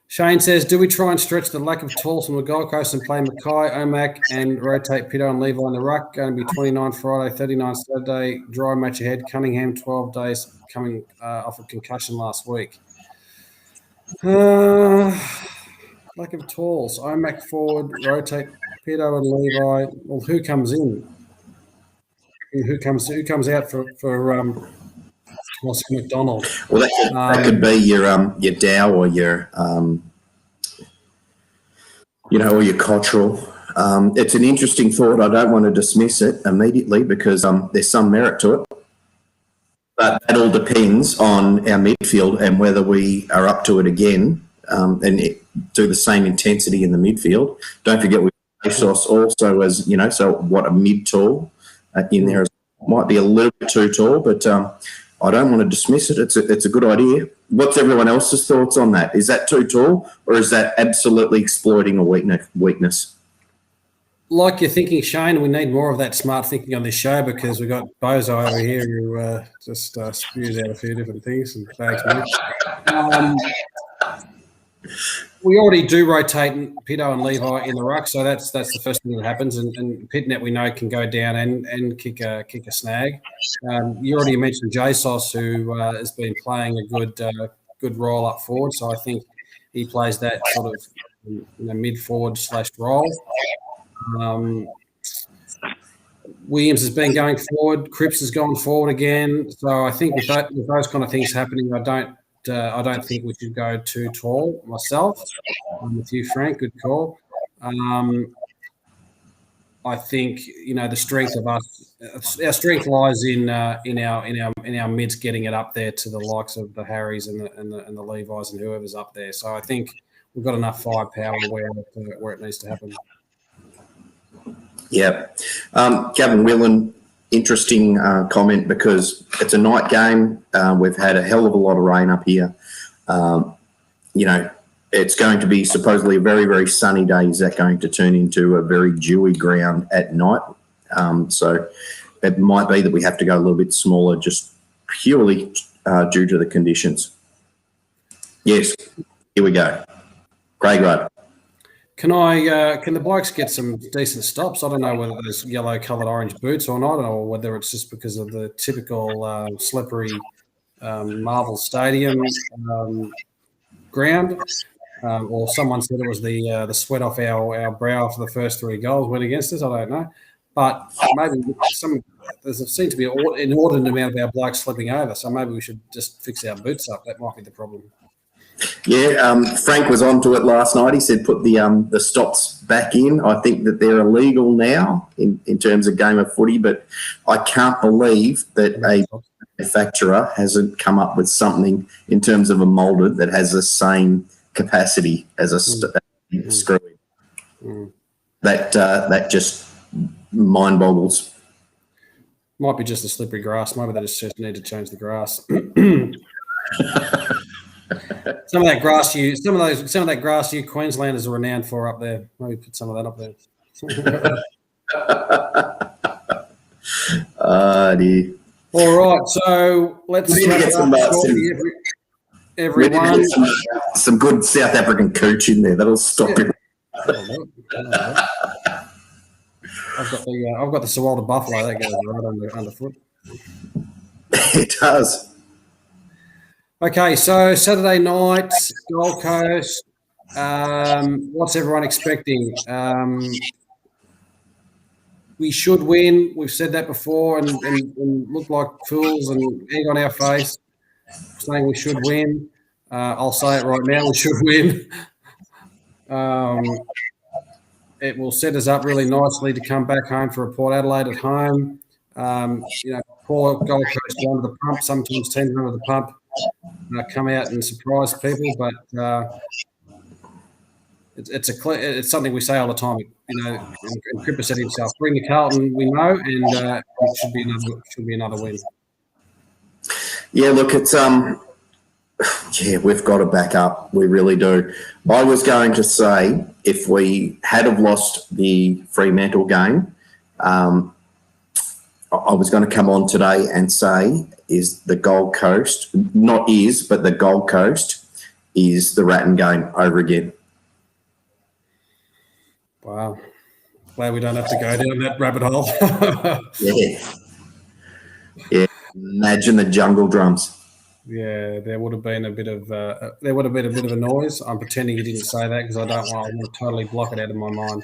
Shane says, do we try and stretch the lack of tools from the Gold Coast and play Mackay, Omac, and rotate Pitto and Levi in the ruck? Going to be 29 Friday, 39 Saturday, dry match ahead. Cunningham, 12 days, coming off a concussion last week. Lack of tools. Omac forward, rotate Pitto and Levi. Well, who comes in? Who comes out for Oscar McDonald? Well, that could be your Dow or your or your Cottrell. It's an interesting thought. I don't want to dismiss it immediately because there's some merit to it. But that all depends on our midfield and whether we are up to it again and do the same intensity in the midfield. Don't forget we have ASOS also as, you know, so what a mid-tall in there might be a little bit too tall, but I don't want to dismiss it. It's a good idea. What's everyone else's thoughts on that? Is that too tall, or is that absolutely exploiting a weakness? Like you're thinking, Shane, we need more of that smart thinking on this show because we've got Bozo over here who just spews out a few different things and bags me. We already do rotate Pitto and Levi in the ruck, so that's the first thing that happens. And Pitnet, we know, can go down and kick a snag. You already mentioned JSOS, who has been playing a good role up forward, so I think he plays that sort of mid forward / role. Williams has been going forward. Cripps has gone forward again. So I think with those kind of things happening, I don't think we should go too tall myself. I'm with you, Frank. Good call. I think the strength of us. Our strength lies in our mids getting it up there to the likes of the Harrys and the Levis and whoever's up there. So I think we've got enough firepower where it needs to happen. Yeah, Gavin Whelan. Interesting comment because it's a night game. We've had a hell of a lot of rain up here. It's going to be supposedly a very, very sunny day. Is that going to turn into a very dewy ground at night? So it might be that we have to go a little bit smaller just purely due to the conditions. Yes. Here we go. Craig Rudd. Can the blokes get some decent stops? I don't know whether there's yellow coloured orange boots or not, or whether it's just because of the typical slippery Marvel Stadium ground. Or someone said it was the sweat off our brow for the first 3 goals went against us. I don't know, but maybe there seems to be an inordinate amount of our blokes slipping over. So maybe we should just fix our boots up. That might be the problem. Yeah, Frank was onto it last night. He said put the stops back in. I think that they're illegal now in terms of game of footy, but I can't believe that a manufacturer hasn't come up with something in terms of a moulded that has the same capacity as a screw. That just mind boggles. Might be just the slippery grass. Maybe they just need to change the grass. Some of that grass you Queenslanders are renowned for up there. Maybe put some of that up there. Dear. All right, so let's get everyone. Some good South African cooch in there. That'll stop it. I've got the Sir Walter Buffalo that goes right underfoot. It does. Okay, so Saturday night, Gold Coast. What's everyone expecting? We should win. We've said that before and look like fools and egg on our face, saying we should win. I'll say it right now, we should win. It will set us up really nicely to come back home for a Port Adelaide at home. Poor Gold Coast go under the pump, sometimes teams under the pump. Come out and surprise people, but it's something we say all the time. And Cripper said himself, "Bring the Carlton, we know, and it should be another win." Yeah, look, it's we've got to back up. We really do. I was going to say if we had have lost the Fremantle game, I was going to come on today and say is the Gold Coast, but the Gold Coast is the Ratton game over again. Wow. Glad we don't have to go down that rabbit hole. Yeah. Imagine the jungle drums. Yeah, there would have been a bit of a noise. I'm pretending you didn't say that because I want to totally block it out of my mind.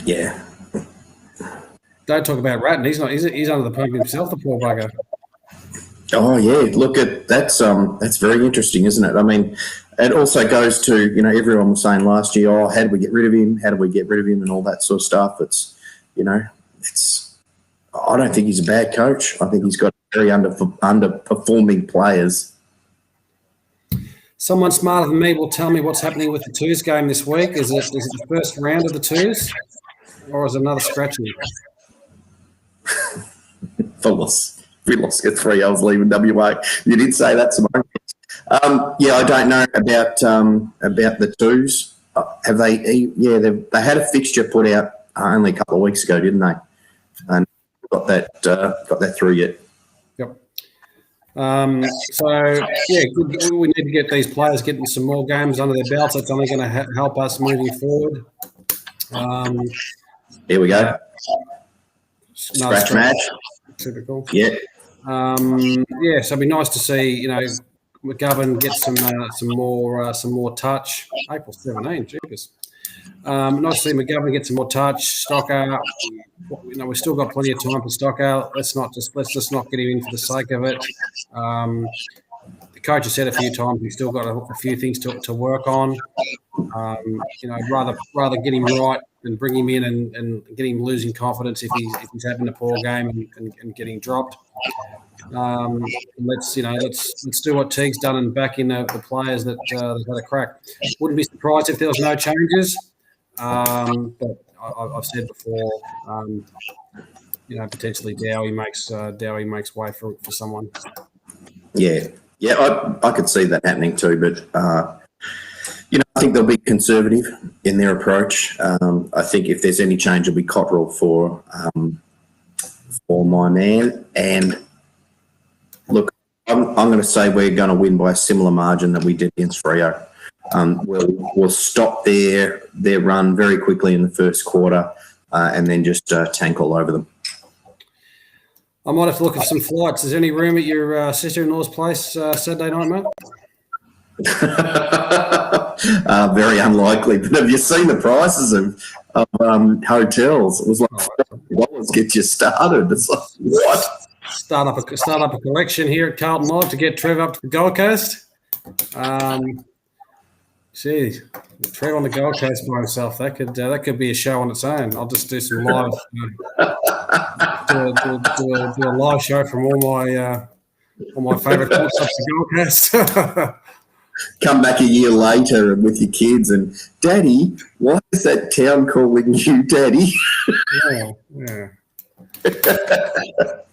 Yeah. Don't talk about Ratton. He's under the pump himself, the poor bugger. Oh yeah, look at that's very interesting, isn't it? I mean, it also goes to everyone was saying last year, how did we get rid of him? How do we get rid of him? And all that sort of stuff. I don't think he's a bad coach. I think he's got very underperforming players. Someone smarter than me will tell me what's happening with the Twos game this week. Is it the first round of the Twos, or is it another scratching? We lost at 3. I was leaving WA. You did say that, Simone. I don't know about the Twos. Have they? Yeah, they had a fixture put out only a couple of weeks ago, didn't they? And got that through yet. Yep. Good. We need to get these players getting some more games under their belts. That's only going to help us moving forward. Here we go. Scratch match. Typical. Yeah. So it'd be nice to see, McGovern get some more touch. April 17, jeepers. Nice to see McGovern get some more touch. Stocker, we've still got plenty of time for Stocker. Let's just not get him in for the sake of it. The coach has said a few times he's still got a few things to work on. Rather get him right and bring him in and get him losing confidence if he's having a poor game and getting dropped. Let's do what Teague's done and back in the players that had a crack. Wouldn't be surprised if there was no changes. But I've said before, potentially Dowie makes way for someone. Yeah, I could see that happening too. But I think they'll be conservative in their approach. I think if there's any change, it'll be Cotterill for my man. And look, I'm going to say we're going to win by a similar margin that we did against Freo. We'll stop their run very quickly in the first quarter and then just tank all over them. I might have to look at some flights. Is there any room at your sister-in-law's place Saturday night, mate? Very unlikely. But have you seen the prices of hotels? It was like $40 get you started. It's like, what? Start up a collection here at Carlton Live to get Trev up to the Gold Coast. Geez, Trev on the Gold Coast by himself. That could be a show on its own. I'll just do some live, do a live show from all my favourite clubs up the Gold Coast. Come back a year later with your kids and, Daddy, why is that town calling you Daddy? Yeah.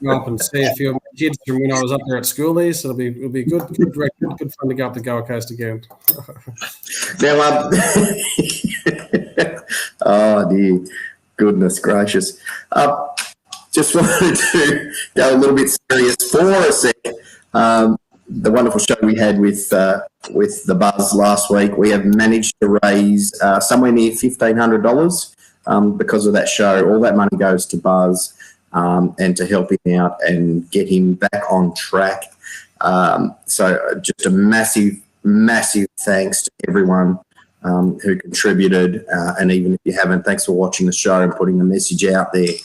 Go up and see a few of my kids from when I was up there at school. So it'll be good fun to go up the Gold Coast again. Now, oh dear, goodness gracious! Just wanted to go a little bit serious for a sec. The wonderful show we had with the Buzz last week, we have managed to raise somewhere near $1,500 because of that show. All that money goes to Buzz and to help him out and get him back on track. So just a massive thanks to everyone who contributed. And even if you haven't, thanks for watching the show and putting the message out there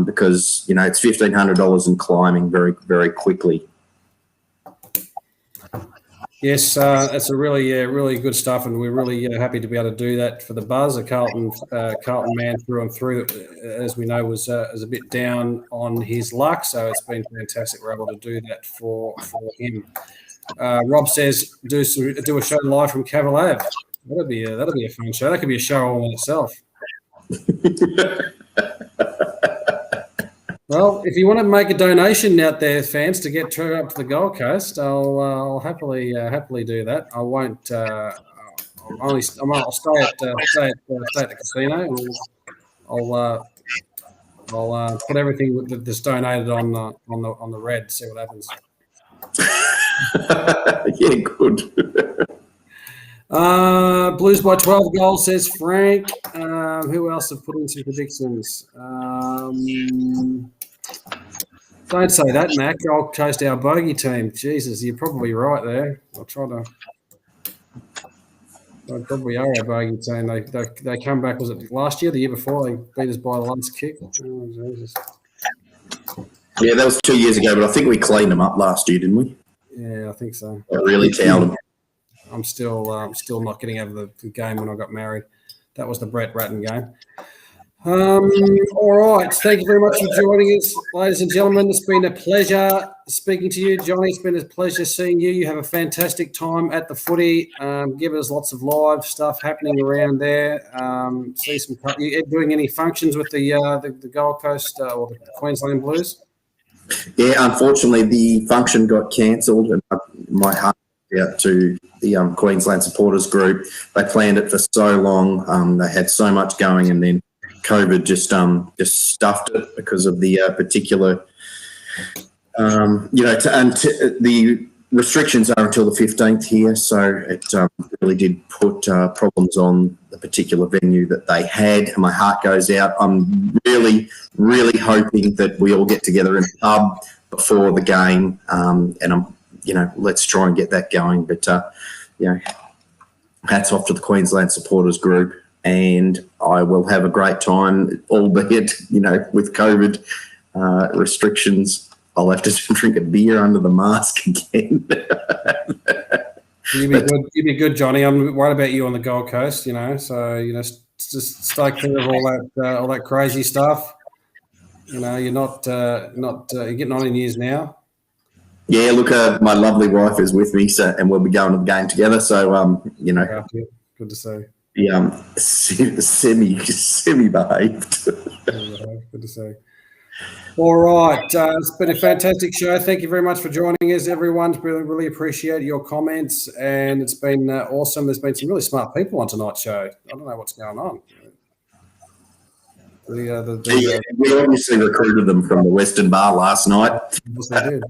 because, it's $1,500 and climbing very, very quickly. Yes, that's a really good stuff, and we're really happy to be able to do that for the Buzz. A Carlton man through and through, as we know, was a bit down on his luck, so it's been fantastic. We're able to do that for him. Rob says do a show live from Cavill Ave. That'll be a fun show. That could be a show all in itself. Well, if you want to make a donation out there, fans, to get Trevor up to the Gold Coast, I'll happily do that. I won't. I'll stay at the casino. And I'll put everything that's donated on the red. See what happens. Yeah, good. Blues by 12 goals, says Frank. Who else have put in some predictions? Don't say that, Mac. Gold Coast, our bogey team. Jesus, you're probably right there. They probably are our bogey team. They come back, was it last year, the year before? They beat us by the last kick. Oh, Jesus. Yeah, that was 2 years ago, but I think we cleaned them up last year, didn't we? Yeah, I think so. I really towed them. I'm still not getting over the game when I got married. That was the Brett Ratton game. All right. Thank you very much for joining us, ladies and gentlemen. It's been a pleasure speaking to you, Johnny. It's been a pleasure seeing you. You have a fantastic time at the footy. Give us lots of live stuff happening around there. See some. You doing any functions with the Gold Coast or the Queensland Blues? Yeah, unfortunately, the function got cancelled, and my heart out to the Queensland supporters group. They planned it for so long. They had so much going, and then COVID just stuffed it because of the particular, the restrictions are until the 15th here. So it really did put problems on the particular venue that they had. And my heart goes out. I'm really, really hoping that we all get together in the pub before the game, and I'm, let's try and get that going. But, hats off to the Queensland supporters group, and I will have a great time, albeit, with COVID restrictions, I'll have to drink a beer under the mask again. You'd be good, Johnny. I'm worried about you on the Gold Coast, so, just stay clear of all that crazy stuff. You're not you're getting on in years now. Yeah, look, my lovely wife is with me, and we'll be going to the game together. So, good to see. Yeah, semi-behaved. Good to see. All right, it's been a fantastic show. Thank you very much for joining us, everyone. Really, really appreciate your comments, and it's been awesome. There's been some really smart people on tonight's show. I don't know what's going on. We obviously recruited them from the Western Bar last night. Yes, they did.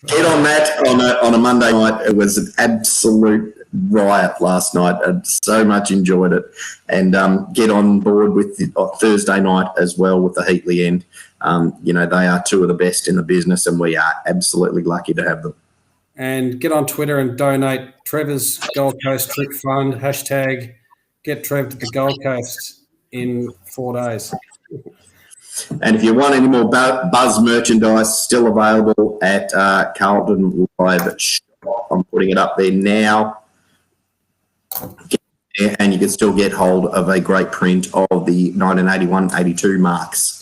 Get on that on a Monday night. It was an absolute riot last night. I so much enjoyed it. And get on board with the Thursday night as well with the Heatley end. They are two of the best in the business, and we are absolutely lucky to have them. And get on Twitter and donate Trevor's Gold Coast Trip Fund, hashtag get Trev to the Gold Coast in 4 days. And if you want any more Buzz merchandise, still available at Carlton Live Shop. I'm putting it up there now. And you can still get hold of a great print of the 1981-82 marks.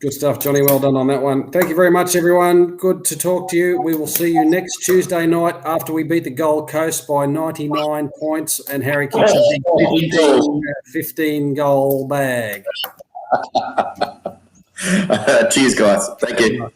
Good stuff, Johnny. Well done on that one. Thank you very much, everyone. Good to talk to you. We will see you next Tuesday night after we beat the Gold Coast by 99 points and Harry kicks a big 15-goal bag. Cheers, guys. Thank you.